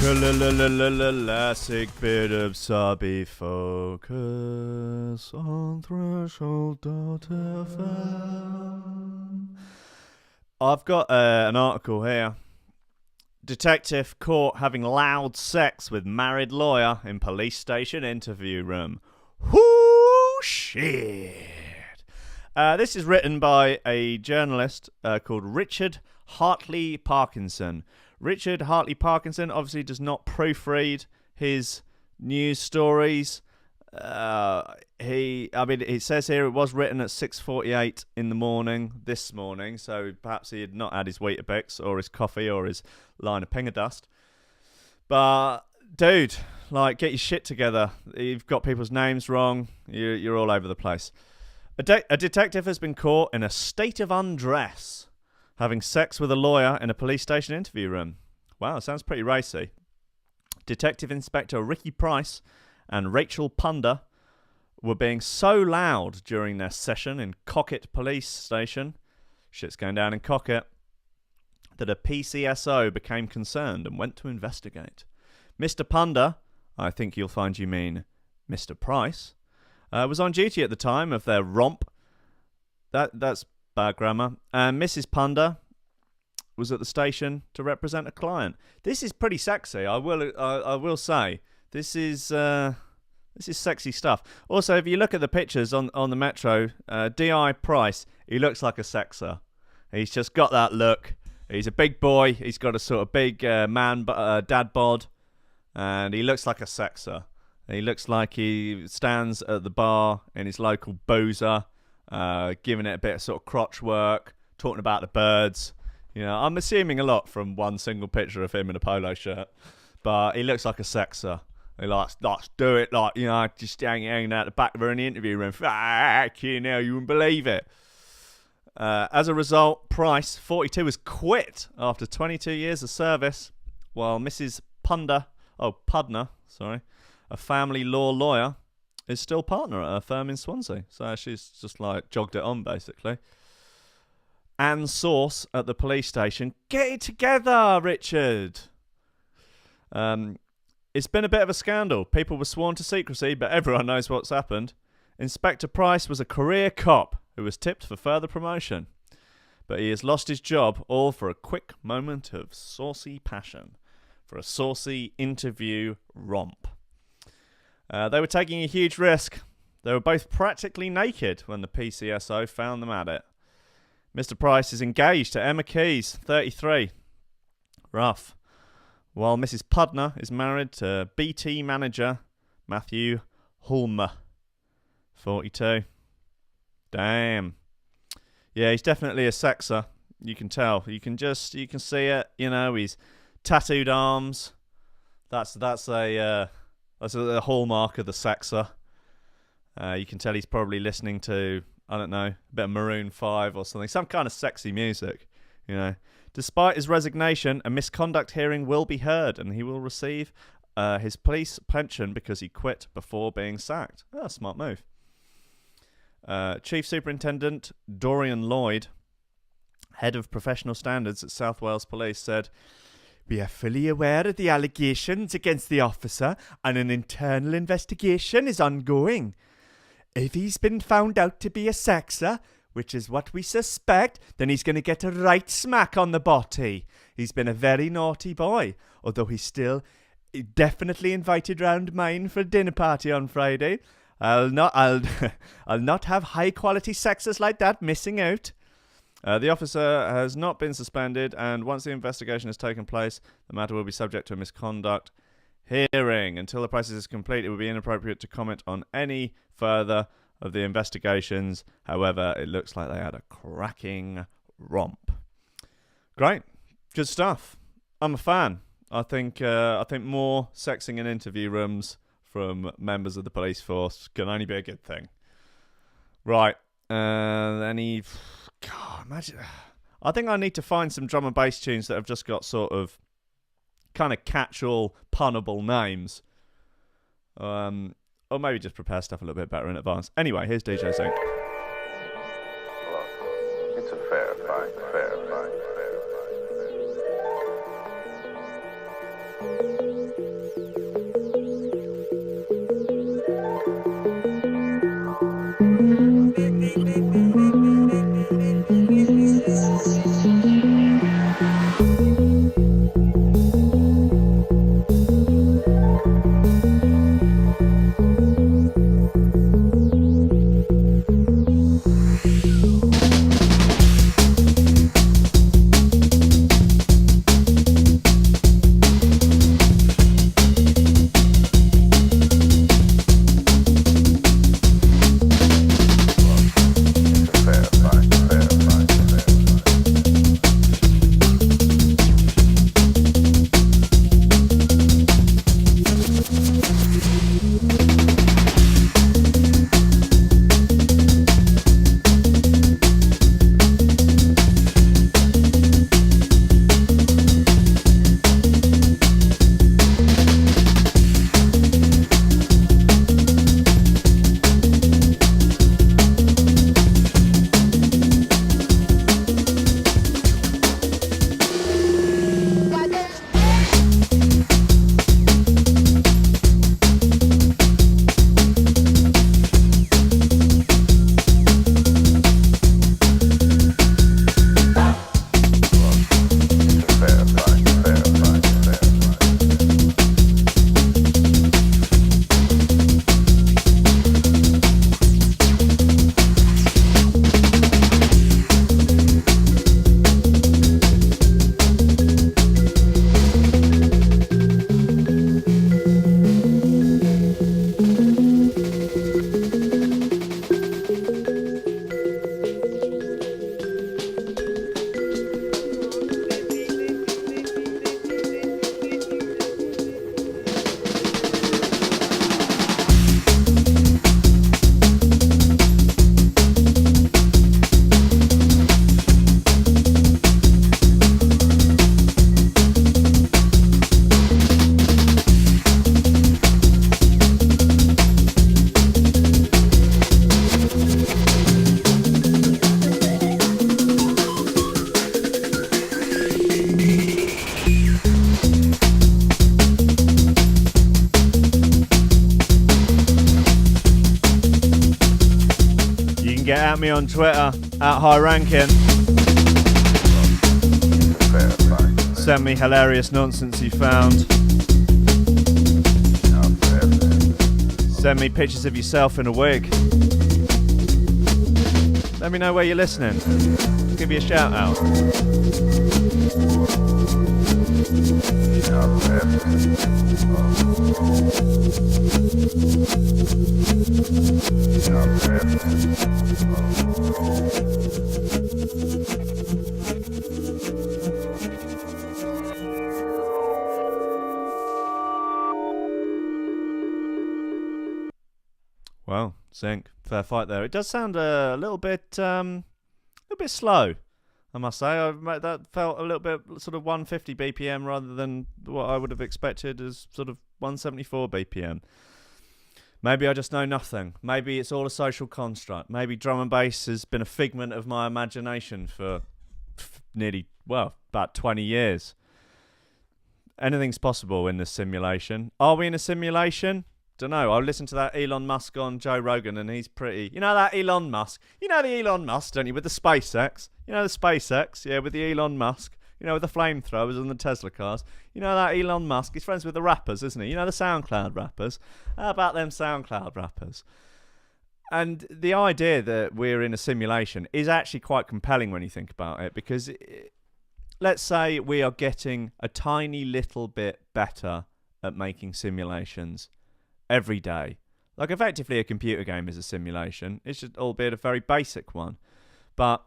[SPEAKER 1] Classic bit of subby focus on Threshold.fm. I've got an article here. Detective caught having loud sex with married lawyer in police station interview room. Whoo shit. This is written by a journalist called Richard Hartley Parkinson. Richard Hartley Parkinson obviously does not proofread his news stories. It says here it was written at 6:48 in the morning this morning, so perhaps he had not had his Weetabix or his coffee or his line of pinger dust. But dude, like, get your shit together. You've got people's names wrong. You're all over the place. A detective has been caught in a state of undress having sex with a lawyer in a police station interview room. Wow, sounds pretty racy. Detective Inspector Ricky Price and Rachel Punda were being so loud during their session in Cockett Police Station, shit's going down in Cockett, that a PCSO became concerned and went to investigate. Mr. Punda, I think you'll find you mean Mr. Price, was on duty at the time of their romp. That's bad grammar. And Mrs. Punda was at the station to represent a client. This is pretty sexy. I will say this is sexy stuff. Also, if you look at the pictures on the Metro, D.I. Price, he looks like a sexer. He's just got that look. He's a big boy. He's got a sort of big dad bod, and he looks like a sexer. He looks like he stands at the bar in his local boozer, giving it a bit of sort of crotch work, talking about the birds. You know, I'm assuming a lot from one single picture of him in a polo shirt, but he looks like a sexer. He likes do it, like, you know, just hanging out the back of her in the interview room. Fuck you know, you wouldn't believe it. As a result, Price, 42, was quit after 22 years of service, while Mrs. Pudner, a family law lawyer, is still partner at her firm in Swansea. So she's just like jogged it on, basically. Anne Source at the police station. Get it together, Richard. It's been a bit of a scandal. People were sworn to secrecy, but everyone knows what's happened. Inspector Price was a career cop who was tipped for further promotion. But he has lost his job, all for a quick moment of saucy passion. For a saucy interview romp. They were taking a huge risk. They were both practically naked when the PCSO found them at it. Mr. Price is engaged to Emma Keys, 33. Rough. While Mrs. Pudner is married to BT manager Matthew Hulmer, 42. Damn. Yeah, he's definitely a sexer. You can tell. You can see it. You know, he's tattooed arms. That's a hallmark of the sexer. You can tell he's probably listening to, I don't know, a bit of Maroon 5 or something. Some kind of sexy music, you know. Despite his resignation, a misconduct hearing will be heard and he will receive his police pension because he quit before being sacked. Oh, smart move. Chief Superintendent Dorian Lloyd, head of professional standards at South Wales Police, said, "We are fully aware of the allegations against the officer and an internal investigation is ongoing. If he's been found out to be a sexer, which is what we suspect, then he's going to get a right smack on the botty. He's been a very naughty boy, although he's still definitely invited round mine for a dinner party on Friday. I'll not have high quality sexers like that missing out." The officer has not been suspended, and once the investigation has taken place, the matter will be subject to a misconduct hearing. Until the process is complete, it would be inappropriate to comment on any further of the investigations. However, it looks like they had a cracking romp. Great. Good stuff. I'm a fan. I think more sexing in interview rooms from members of the police force can only be a good thing. Right. God, imagine. I think I need to find some drum and bass tunes that have just got sort of kind of catch-all, punnable names. Or maybe just prepare stuff a little bit better in advance. Anyway, here's DJ Zinc.
[SPEAKER 14] Look, it's a fair fight, fair fight, fair fight.
[SPEAKER 1] me on Twitter at High Ranking. Send me hilarious nonsense you found. Send me pictures of yourself in a wig. Let me know where you're listening. Give you a shout out. Well, Zinc, fair fight there. It does sound a little bit slow, I must say. That felt a little bit sort of 150 BPM rather than what I would have expected as sort of 174 BPM. Maybe I just know nothing. Maybe it's all a social construct. Maybe drum and bass has been a figment of my imagination for nearly, well, about 20 years. Anything's possible in this simulation. Are we in a simulation? Don't know. I listened to that Elon Musk on Joe Rogan, and he's pretty. You know that Elon Musk? You know the Elon Musk, don't you? With the SpaceX. You know the SpaceX? Yeah, with the Elon Musk. You know, with the flamethrowers and the Tesla cars. You know that Elon Musk? He's friends with the rappers, isn't he? You know the SoundCloud rappers? How about them SoundCloud rappers? And the idea that we're in a simulation is actually quite compelling when you think about it, because let's say we are getting a tiny little bit better at making simulations every day. Like, effectively, a computer game is a simulation. It's just, albeit a very basic one. But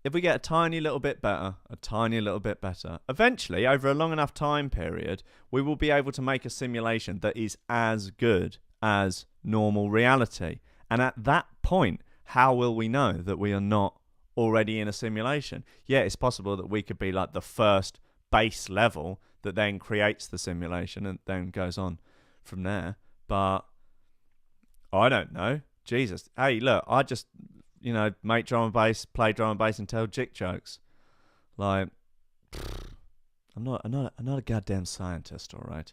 [SPEAKER 1] if we get a tiny little bit better, eventually, over a long enough time period, we will be able to make a simulation that is as good as normal reality. And at that point, how will we know that we are not already in a simulation? Yeah, it's possible that we could be like the first base level that then creates the simulation and then goes on from there. But I don't know. Jesus. Hey, look, I just, make drum and bass, play drum and bass and tell dick jokes. Like, I'm not a goddamn scientist, all right?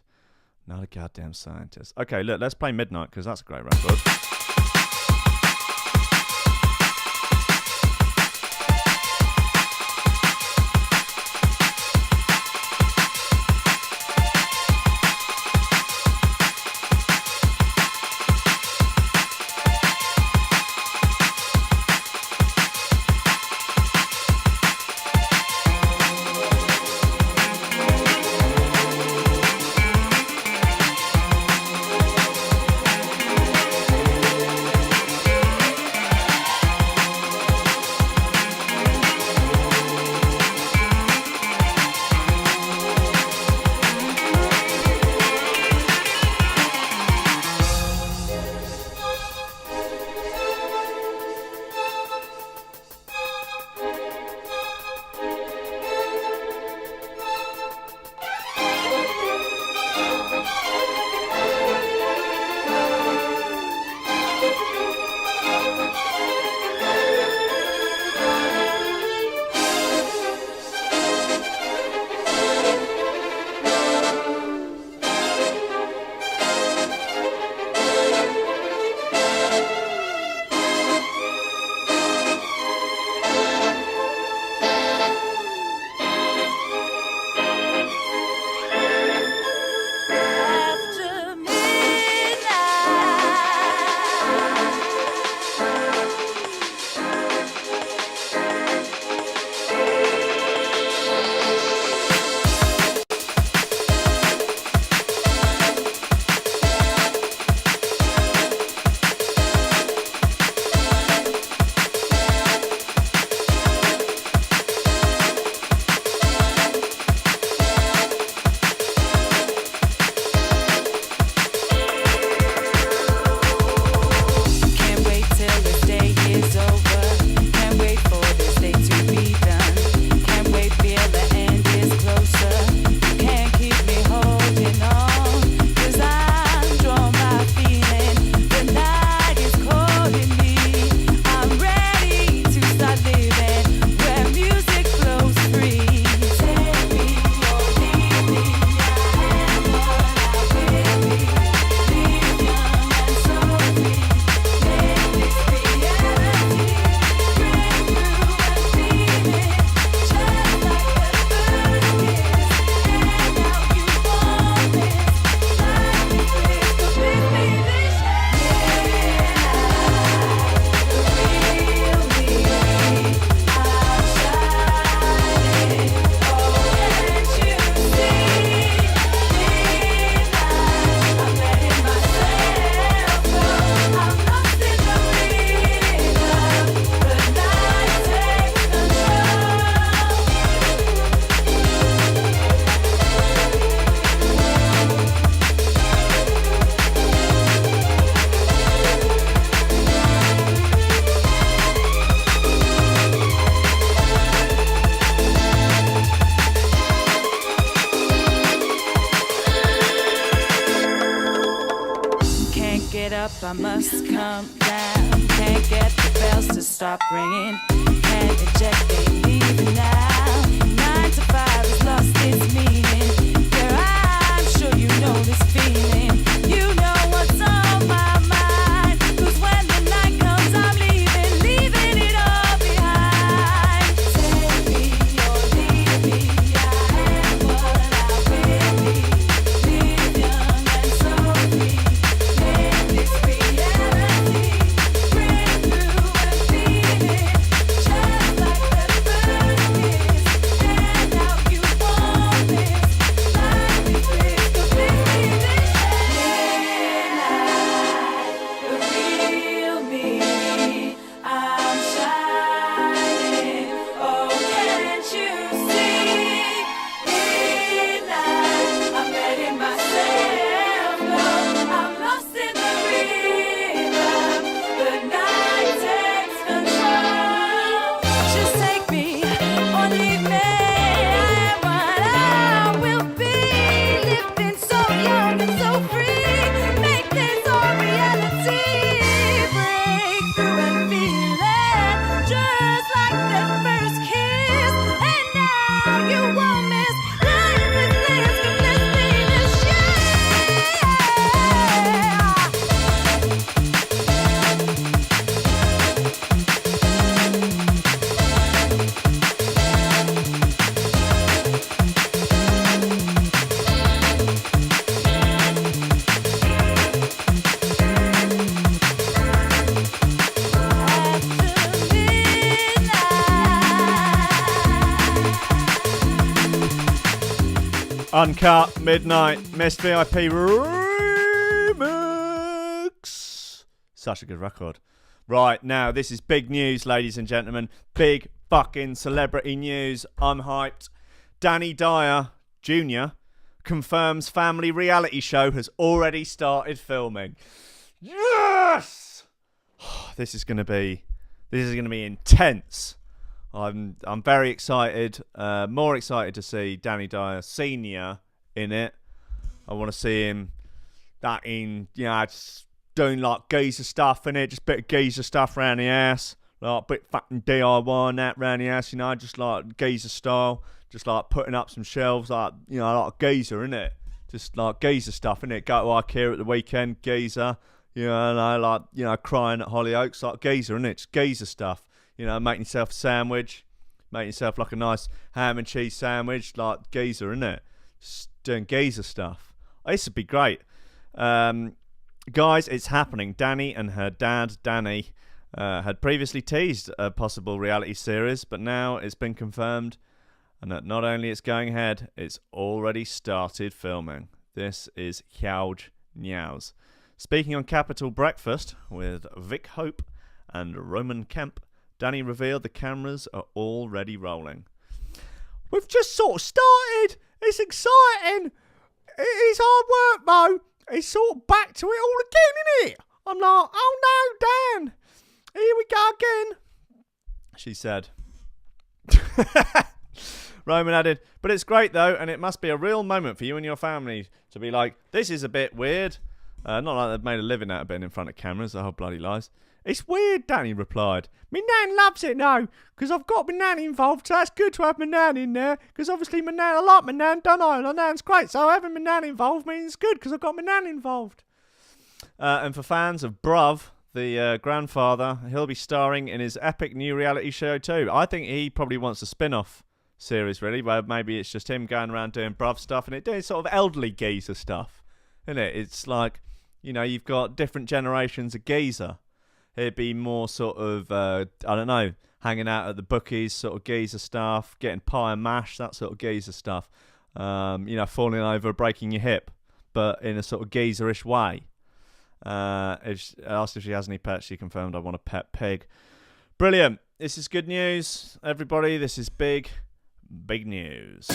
[SPEAKER 1] Not a goddamn scientist. Okay, look, let's play Midnight, because that's a great record.
[SPEAKER 15] get up, I must come down. Can't get the bells to stop ringing. Can't eject, they leaving now. 9 to 5 has lost its meaning. Yeah, I'm sure you know this feeling. You know what's on my mind. 'Cause when the night comes, I'm leaving it all behind. Take me or leave me, I am what I will be. Live young and so free. Make this reality. Break through and feel it. Just like the first kiss. And how you want this. Life is rich, completely this midnight. The real me. I'm shining. Oh, can't you see? Midnight. I'm letting myself go. I'm lost in the rhythm. The night takes control. Just take me or leave me. I am what I will be. Living so young and so free. Make this all reality. Break through and feel it. Just like that first kiss. And now you won't miss. Life is bliss, completely
[SPEAKER 1] Uncut Midnight Missed VIP remix. Such a good record. Right, now this is big news, ladies and gentlemen. Big fucking celebrity news. I'm hyped. Danny Dyer Jr. confirms family reality show has already started filming. Yes! This is going to be intense. I'm very excited. More excited to see Danny Dyer Sr. in it. I want to see him just doing like geezer stuff in it, just a bit of geezer stuff around the ass, like a bit fucking DIY and that around the ass, just like geezer style, just like putting up some shelves, like like a geezer in it, just like geezer stuff in it. Go to IKEA at the weekend, geezer, crying at Hollyoaks, like geezer in it, just geezer stuff. Making yourself a sandwich, making yourself like a nice ham and cheese sandwich, like geezer, innit? Just doing geezer stuff. This would be great. Guys, it's happening. Danny and her dad, Danny, had previously teased a possible reality series, but now it's been confirmed, and that not only it's going ahead, it's already started filming. This is huge news. Speaking on Capital Breakfast with Vic Hope and Roman Kemp, Danny revealed the cameras are already rolling. We've just sort of started. It's exciting. It's hard work, Mo. It's sort of back to it all again, isn't it? I'm like, oh no, Dan. Here we go again, she said. Roman added, but it's great though, and it must be a real moment for you and your family to be like, this is a bit weird. Not like they've made a living out of being in front of cameras, the whole bloody lies. It's weird, Danny replied. My nan loves it now, because I've got my nan involved, so that's good to have my nan in there, because obviously my nan, I like my nan, don't I? My nan's great, so having my nan involved means good, because I've got my nan involved. And for fans of Bruv, the grandfather, he'll be starring in his epic new reality show too. I think he probably wants a spin-off series, really, where maybe it's just him going around doing Bruv stuff, and doing sort of elderly geezer stuff, isn't it? It's like, you've got different generations of geezer. It'd be more sort of, hanging out at the bookies, sort of geezer stuff, getting pie and mash, that sort of geezer stuff. Falling over, breaking your hip, but in a sort of geezerish way. If I asked if she has any pets, she confirmed I want a pet pig. Brilliant. This is good news, everybody. This is big news.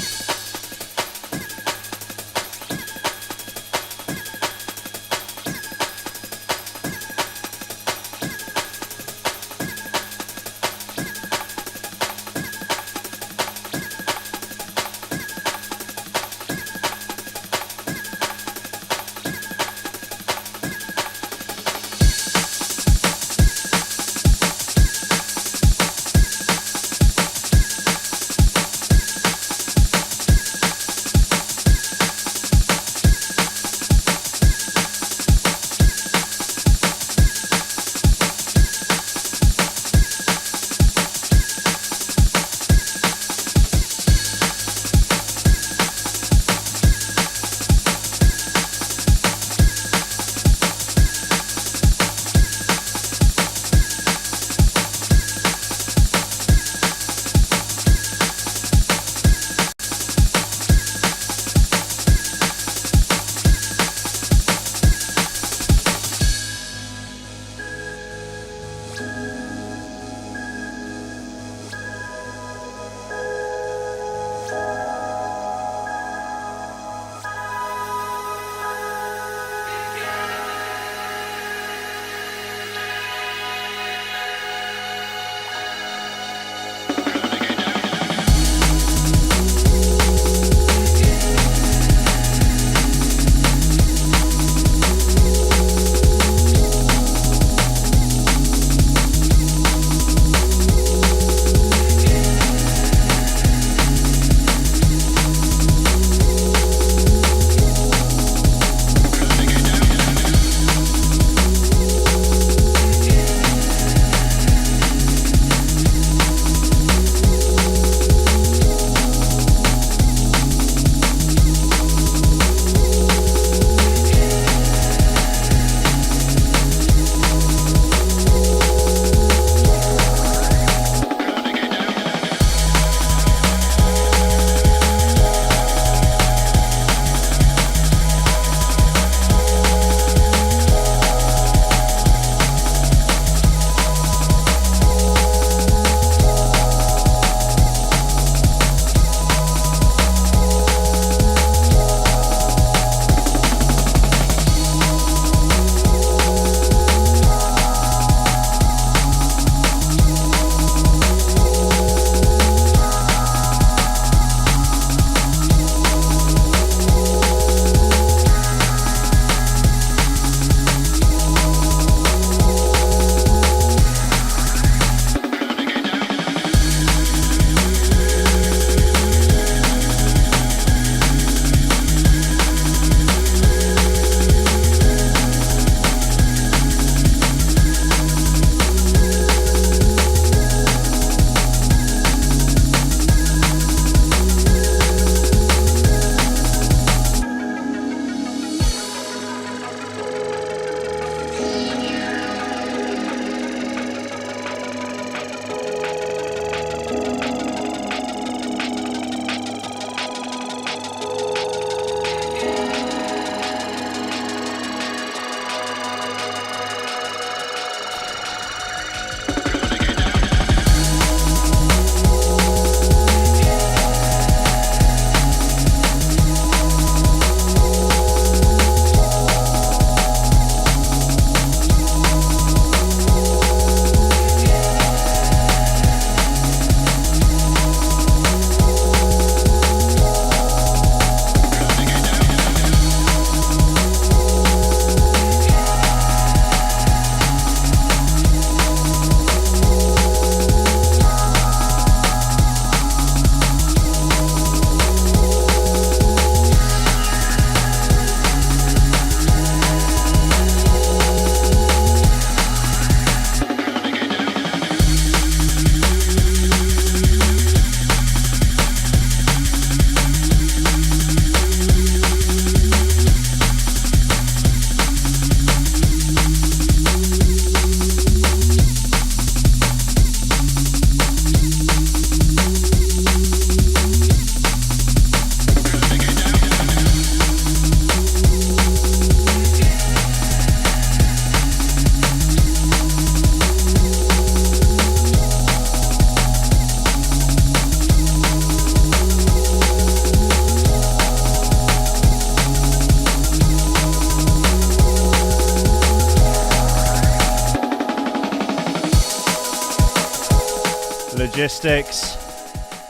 [SPEAKER 1] Logistics.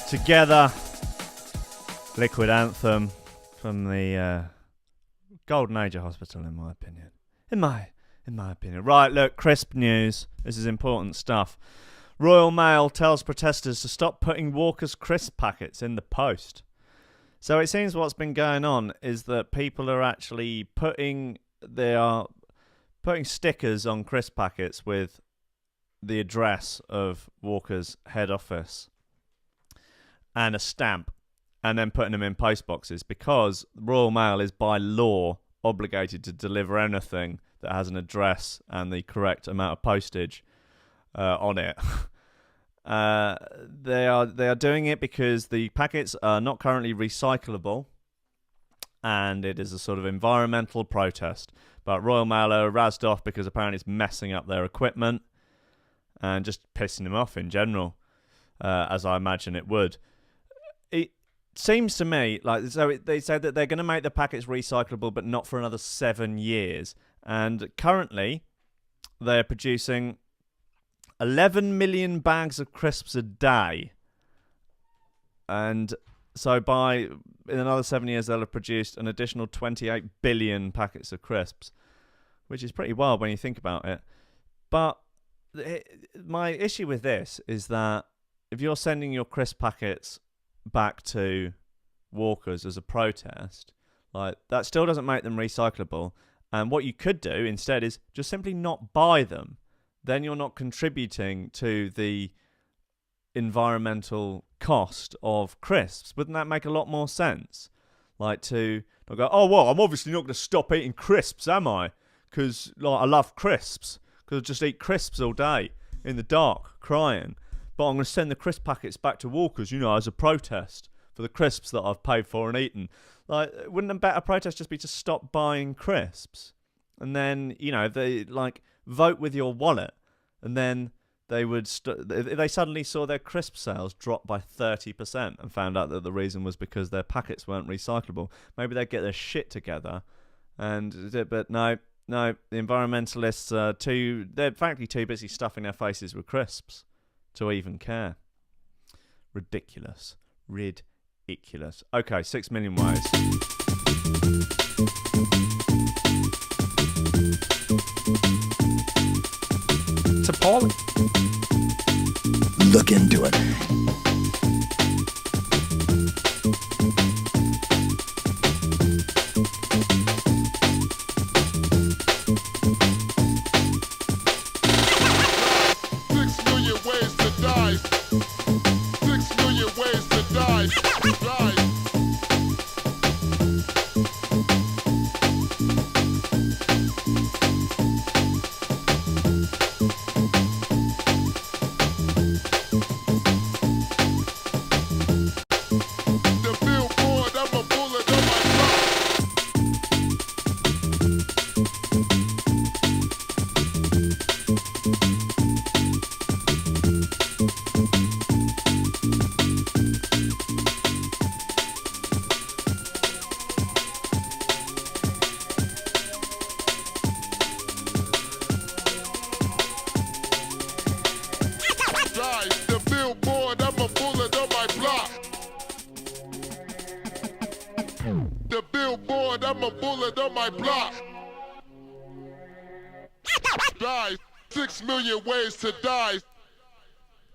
[SPEAKER 1] Together. Liquid Anthem from the Golden Age of Hospital, in my opinion. In my opinion. Right, look, crisp news. This is important stuff. Royal Mail tells protesters to stop putting Walker's crisp packets in the post. So it seems what's been going on is that people are actually putting stickers on crisp packets with the address of Walker's head office and a stamp, and then putting them in post boxes, because Royal Mail is by law obligated to deliver anything that has an address and the correct amount of postage on it. They are doing it because the packets are not currently recyclable, and it is a sort of environmental protest. But Royal Mail are razzed off because apparently it's messing up their equipment and just pissing them off in general, as I imagine it would. It seems to me like they said that they're going to make the packets recyclable, but not for another 7 years. And currently, they're producing 11 million bags of crisps a day. And so in another 7 years, they'll have produced an additional 28 billion packets of crisps, which is pretty wild when you think about it. But my issue with this is that if you're sending your crisp packets back to Walker's as a protest, like, that still doesn't make them recyclable. And what you could do instead is just simply not buy them. Then you're not contributing to the environmental cost of crisps. Wouldn't that make a lot more sense? Like, to not go, oh, well, I'm obviously not going to stop eating crisps, am I? Because I love crisps. Because I just eat crisps all day in the dark, crying. But I'm going to send the crisp packets back to Walker's, as a protest for the crisps that I've paid for and eaten. Like, wouldn't a better protest just be to stop buying crisps? And then, they, vote with your wallet. And then they would, if they suddenly saw their crisp sales drop by 30% and found out that the reason was because their packets weren't recyclable, maybe they'd get their shit together. But no, the environmentalists they're frankly too busy stuffing their faces with crisps to even care. Ridiculous. Okay, 6 million ways.
[SPEAKER 4] It's appalling.
[SPEAKER 11] Look into it.
[SPEAKER 10] I'm a bullet on my block. Die. 6 million ways to die.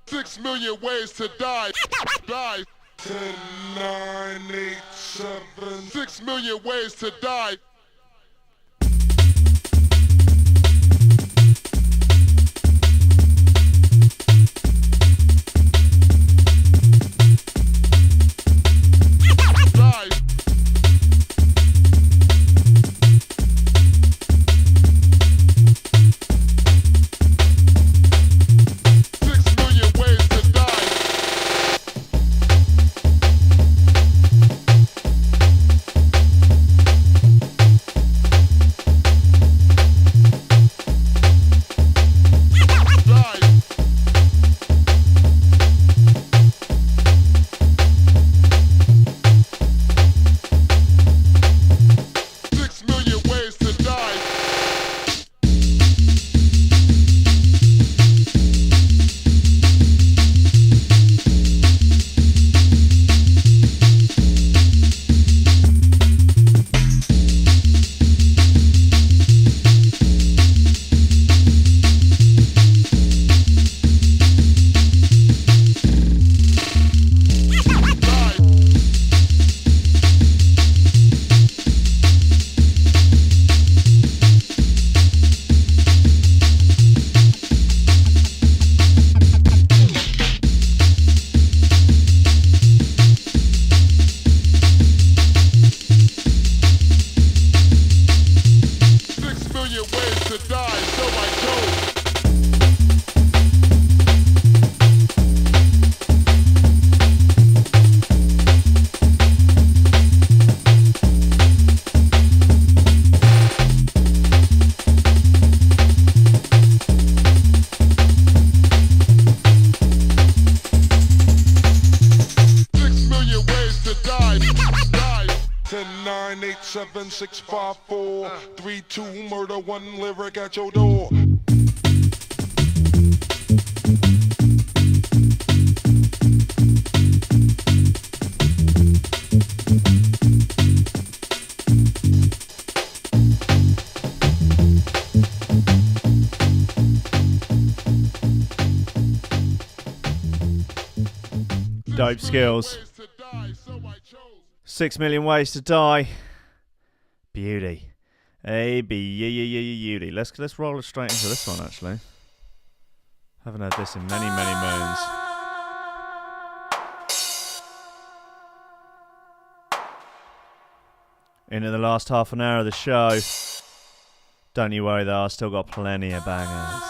[SPEAKER 10] 6 million ways to die. Die. 10, 9, 8, 7. 6 million ways to die. million ways to die, so I chose. 7-654 3-2 murder, one lyric at your door.
[SPEAKER 1] Dope skills. 6 Million Ways to Die. Beauty. Beauty. Let's roll it straight into this one, actually. Haven't heard this in many, many moons. Into the last half an hour of the show. Don't you worry though, I've still got plenty of bangers.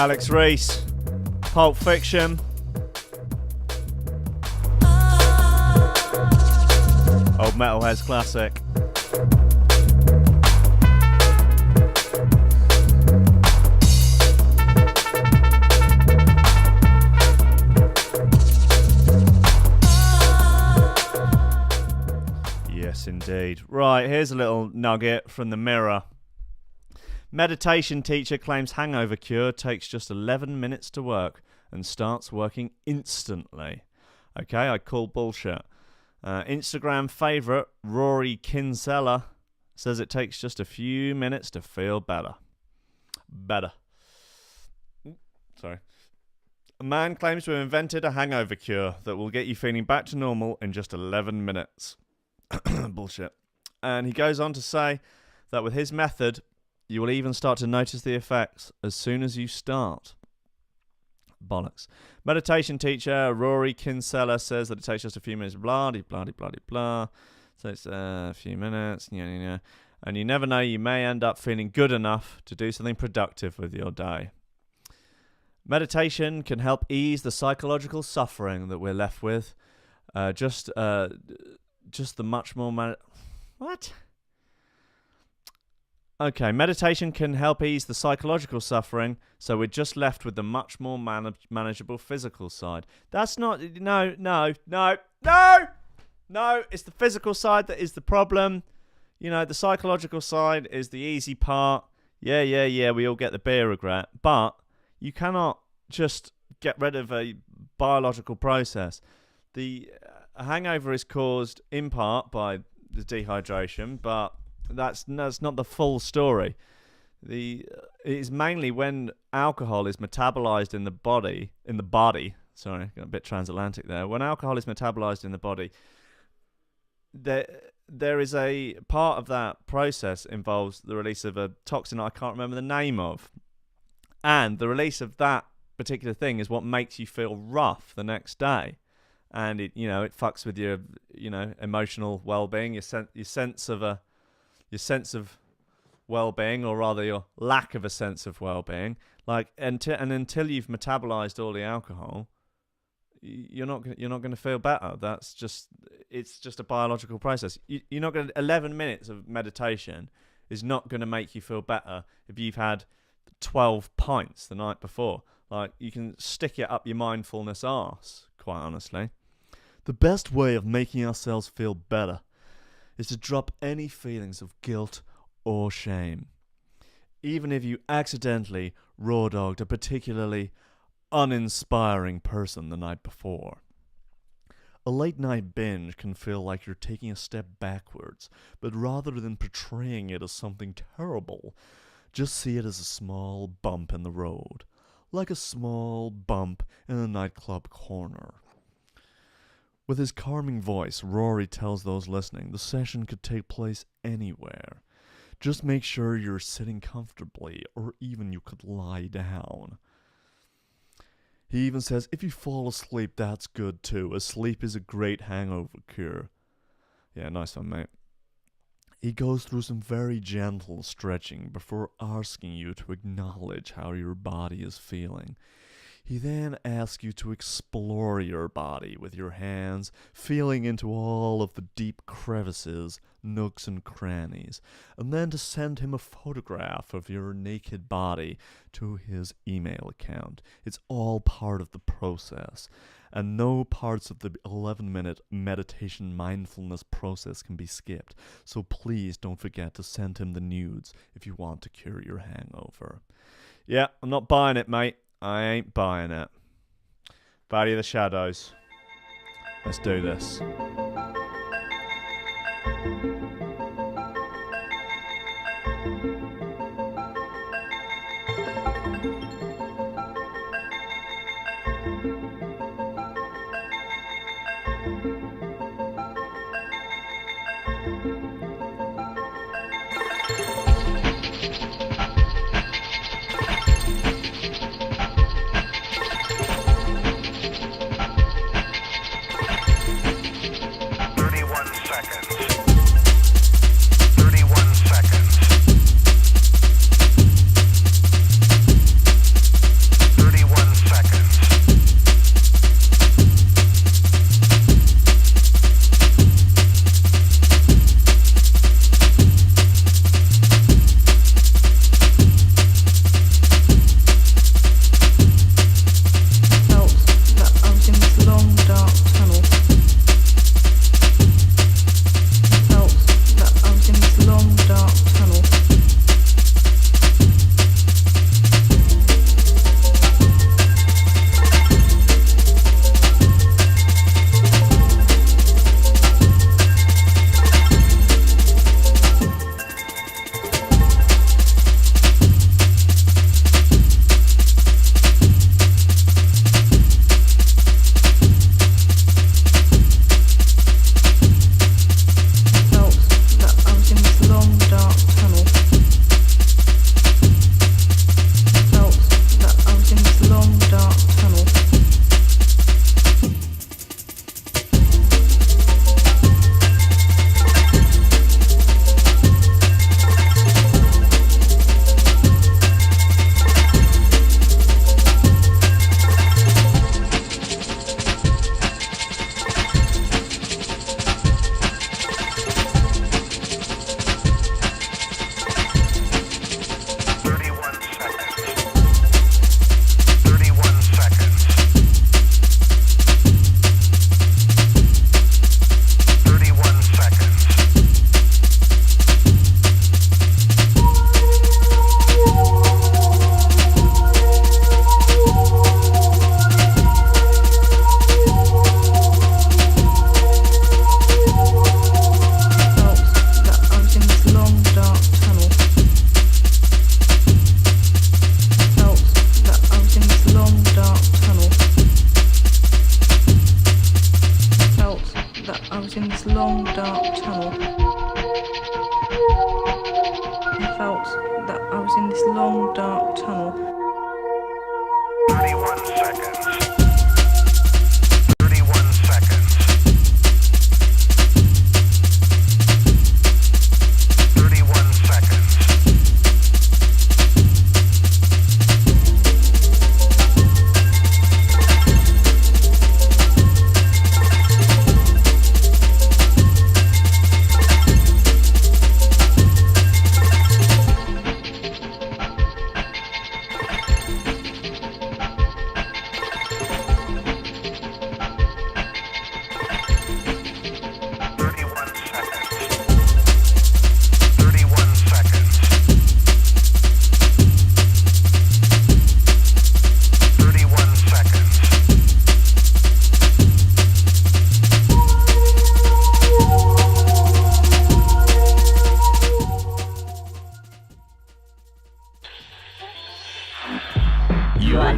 [SPEAKER 1] Alex Reese, Pulp Fiction. Old Metalheadz classic. Yes, indeed. Right, here's a little nugget from the Mirror. Meditation teacher claims hangover cure takes just 11 minutes to work and starts working instantly. Okay, I call bullshit. Instagram favourite Rory Kinsella says it takes just a few minutes to feel better. Sorry. A man claims to have invented a hangover cure that will get you feeling back to normal in just 11 minutes. Bullshit. And he goes on to say that with his method, you will even start to notice the effects as soon as you start. Bollocks. Meditation teacher Rory Kinsella says that it takes just a few minutes, blah, blah, blah, blah, blah. So it's a few minutes, and you never know, you may end up feeling good enough to do something productive with your day. Meditation can help ease the psychological suffering that we're left with. Just the much more... What? Okay, meditation can help ease the psychological suffering, so we're just left with the much more manageable physical side. That's not... No, it's the physical side that is the problem. The psychological side is the easy part. Yeah, we all get the beer regret. But you cannot just get rid of a biological process. A hangover is caused in part by the dehydration, but that's not the full story. It is mainly when alcohol is metabolized in the body. Sorry, got a bit transatlantic there. When alcohol is metabolized in the body, there is a part of that process involves the release of a toxin I can't remember the name of, and the release of that particular thing is what makes you feel rough the next day. And it fucks with your emotional well-being, your sense of well-being, or rather your lack of a sense of well-being. Until you've metabolized all the alcohol, you're not going to feel better. It's just a biological process. You're not going to 11 minutes of meditation is not going to make you feel better if you've had 12 pints the night before. You can stick it up your mindfulness arse, quite honestly. The best way of making ourselves feel better is to drop any feelings of guilt or shame. Even if you accidentally raw-dogged a particularly uninspiring person the night before. A late-night binge can feel like you're taking a step backwards, but rather than portraying it as something terrible, just see it as a small bump in the road, like a small bump in a nightclub corner. With his calming voice, Rory tells those listening the session could take place anywhere. Just make sure you're sitting comfortably, or even you could lie down. He even says if you fall asleep, that's good too, as sleep is a great hangover cure. Yeah, nice one, mate. He goes through some very gentle stretching before asking you to acknowledge how your body is feeling. He then asks you to explore your body with your hands, feeling into all of the deep crevices, nooks and crannies, and then to send him a photograph of your naked body to his email account. It's all part of the process, and no parts of the 11-minute meditation mindfulness process can be skipped, so please don't forget to send him the nudes if you want to cure your hangover. Yeah, I'm not buying it, mate. I ain't buying it. Valley of the Shadows. Let's do this.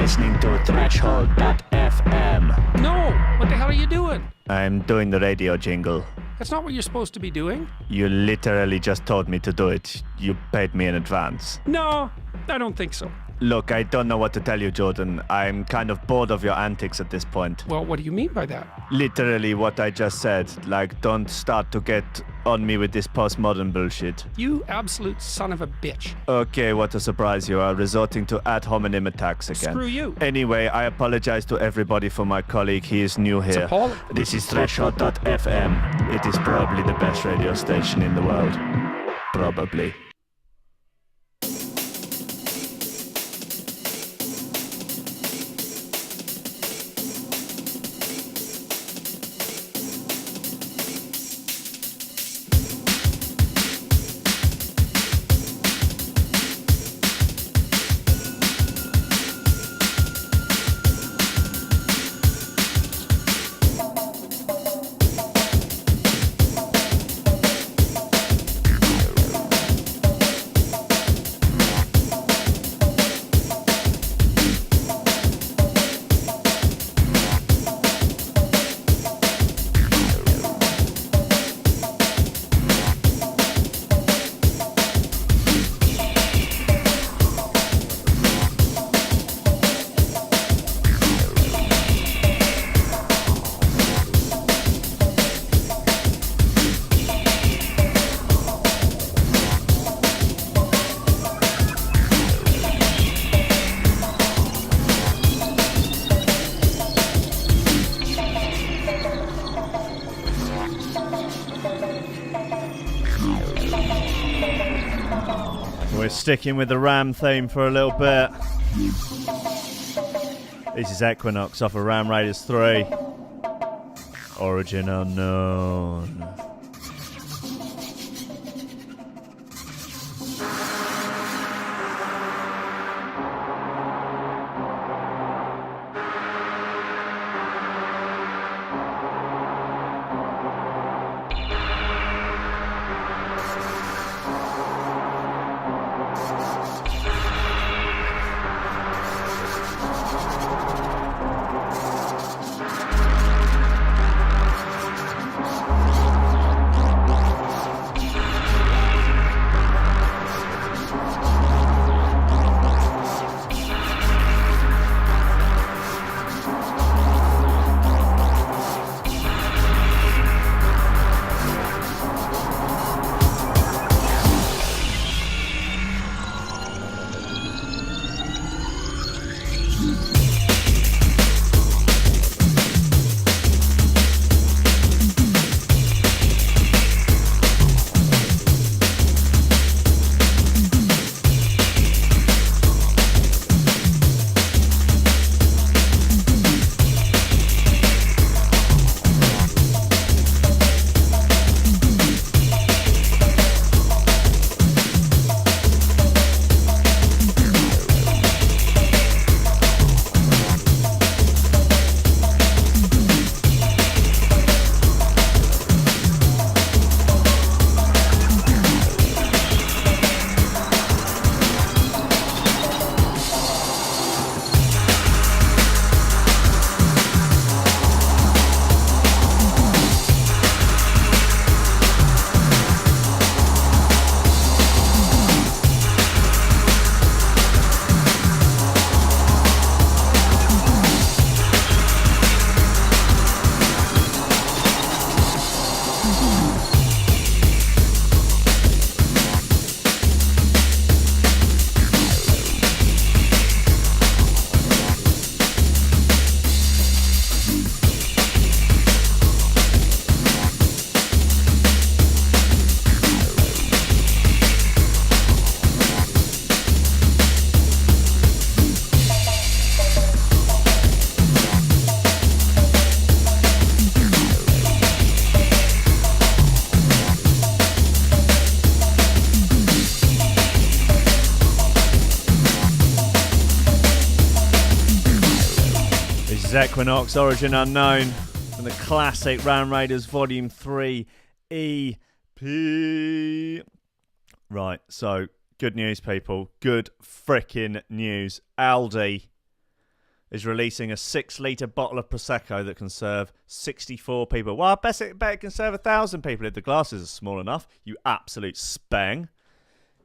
[SPEAKER 16] listening to Threshold.fm.
[SPEAKER 4] No! What the hell are you doing?
[SPEAKER 16] I'm doing the radio jingle.
[SPEAKER 4] That's not what you're supposed to be doing.
[SPEAKER 16] You literally just told me to do it. You paid me in advance.
[SPEAKER 4] No, I don't think so.
[SPEAKER 16] Look, I don't know what to tell you, Jordan. I'm kind of bored of your antics at this point.
[SPEAKER 4] Well, what do you mean by that?
[SPEAKER 16] Literally what I just said. Like, don't start to get on me with this postmodern bullshit.
[SPEAKER 4] You absolute son of a bitch.
[SPEAKER 16] Okay, what a surprise. You are resorting to ad hominem attacks again.
[SPEAKER 4] Screw you.
[SPEAKER 16] Anyway, I apologize to everybody for my colleague. He is new here.
[SPEAKER 4] It's appalling.
[SPEAKER 16] This is Threshold.fm. It is probably the best radio station in the world. Probably.
[SPEAKER 1] Sticking with the Ram theme for a little bit. This is Equinox off of Ram Raiders 3. Origin unknown. Equinox, Origin Unknown, from the classic Ram Raiders Volume 3 EP. Right, so good news, people. Good frickin' news. Aldi is releasing a 6-litre bottle of Prosecco that can serve 64 people. Well, I bet it can serve 1,000 people if the glasses are small enough. You absolute spang.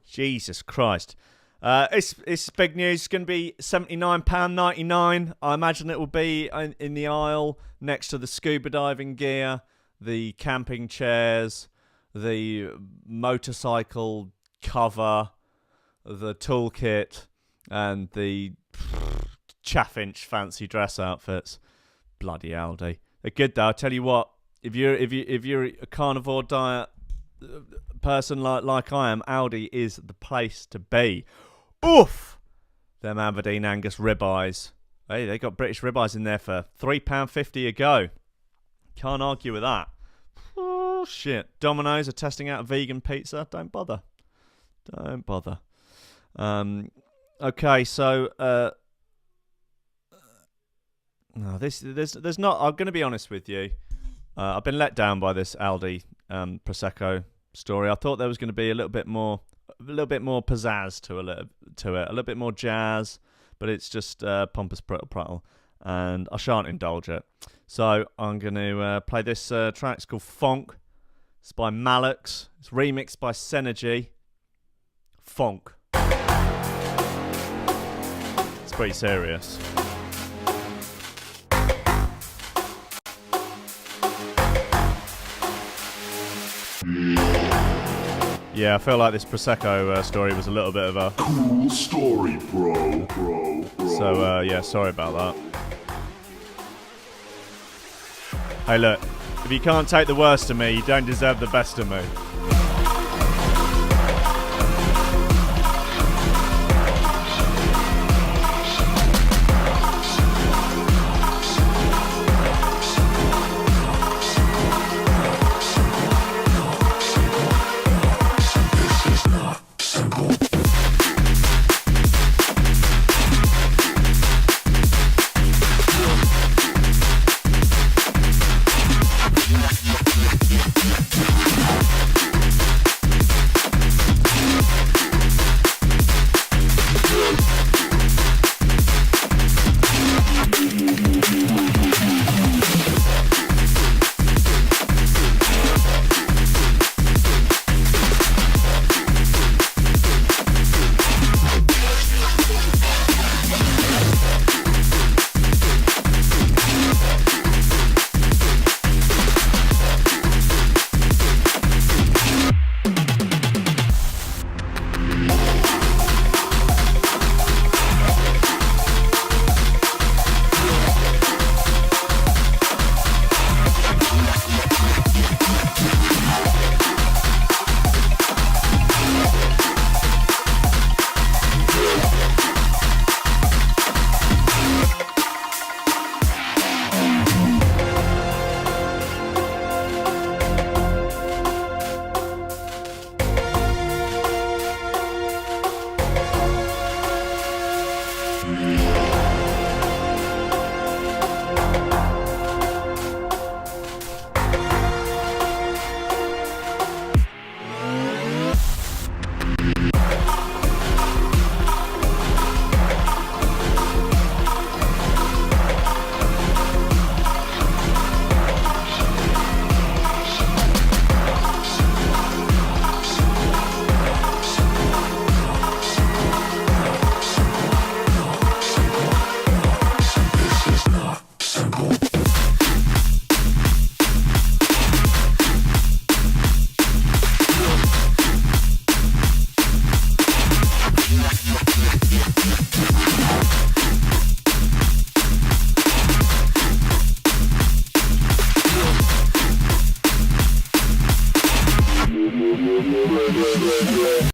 [SPEAKER 1] Jesus Christ. It's big news. It's going to be £79.99. I imagine it will be in the aisle next to the scuba diving gear, the camping chairs, the motorcycle cover, the toolkit, and the chaffinch fancy dress outfits. Bloody Aldi. They're good though. I tell you what, if you're a carnivore diet person like I am, Aldi is the place to be. Oof! Them Aberdeen Angus ribeyes. Hey, they got British ribeyes in there for £3.50 a go. Can't argue with that. Oh shit. Domino's are testing out a vegan pizza. Don't bother. Okay, so no, there's not. I'm going to be honest with you. I've been let down by this Aldi Prosecco story. I thought there was going to be a little bit more pizzazz to it, a little bit more jazz, but it's just pompous prattle, and I shan't indulge it. So I'm going to play this track. It's called Fonk. It's by Malix. It's remixed by Synergy. Fonk. It's pretty serious. Yeah, I feel like this Prosecco story was a little bit of a
[SPEAKER 10] cool story, bro.
[SPEAKER 1] So, yeah, sorry about that. Hey, look, if you can't take the worst of me, you don't deserve the best of me.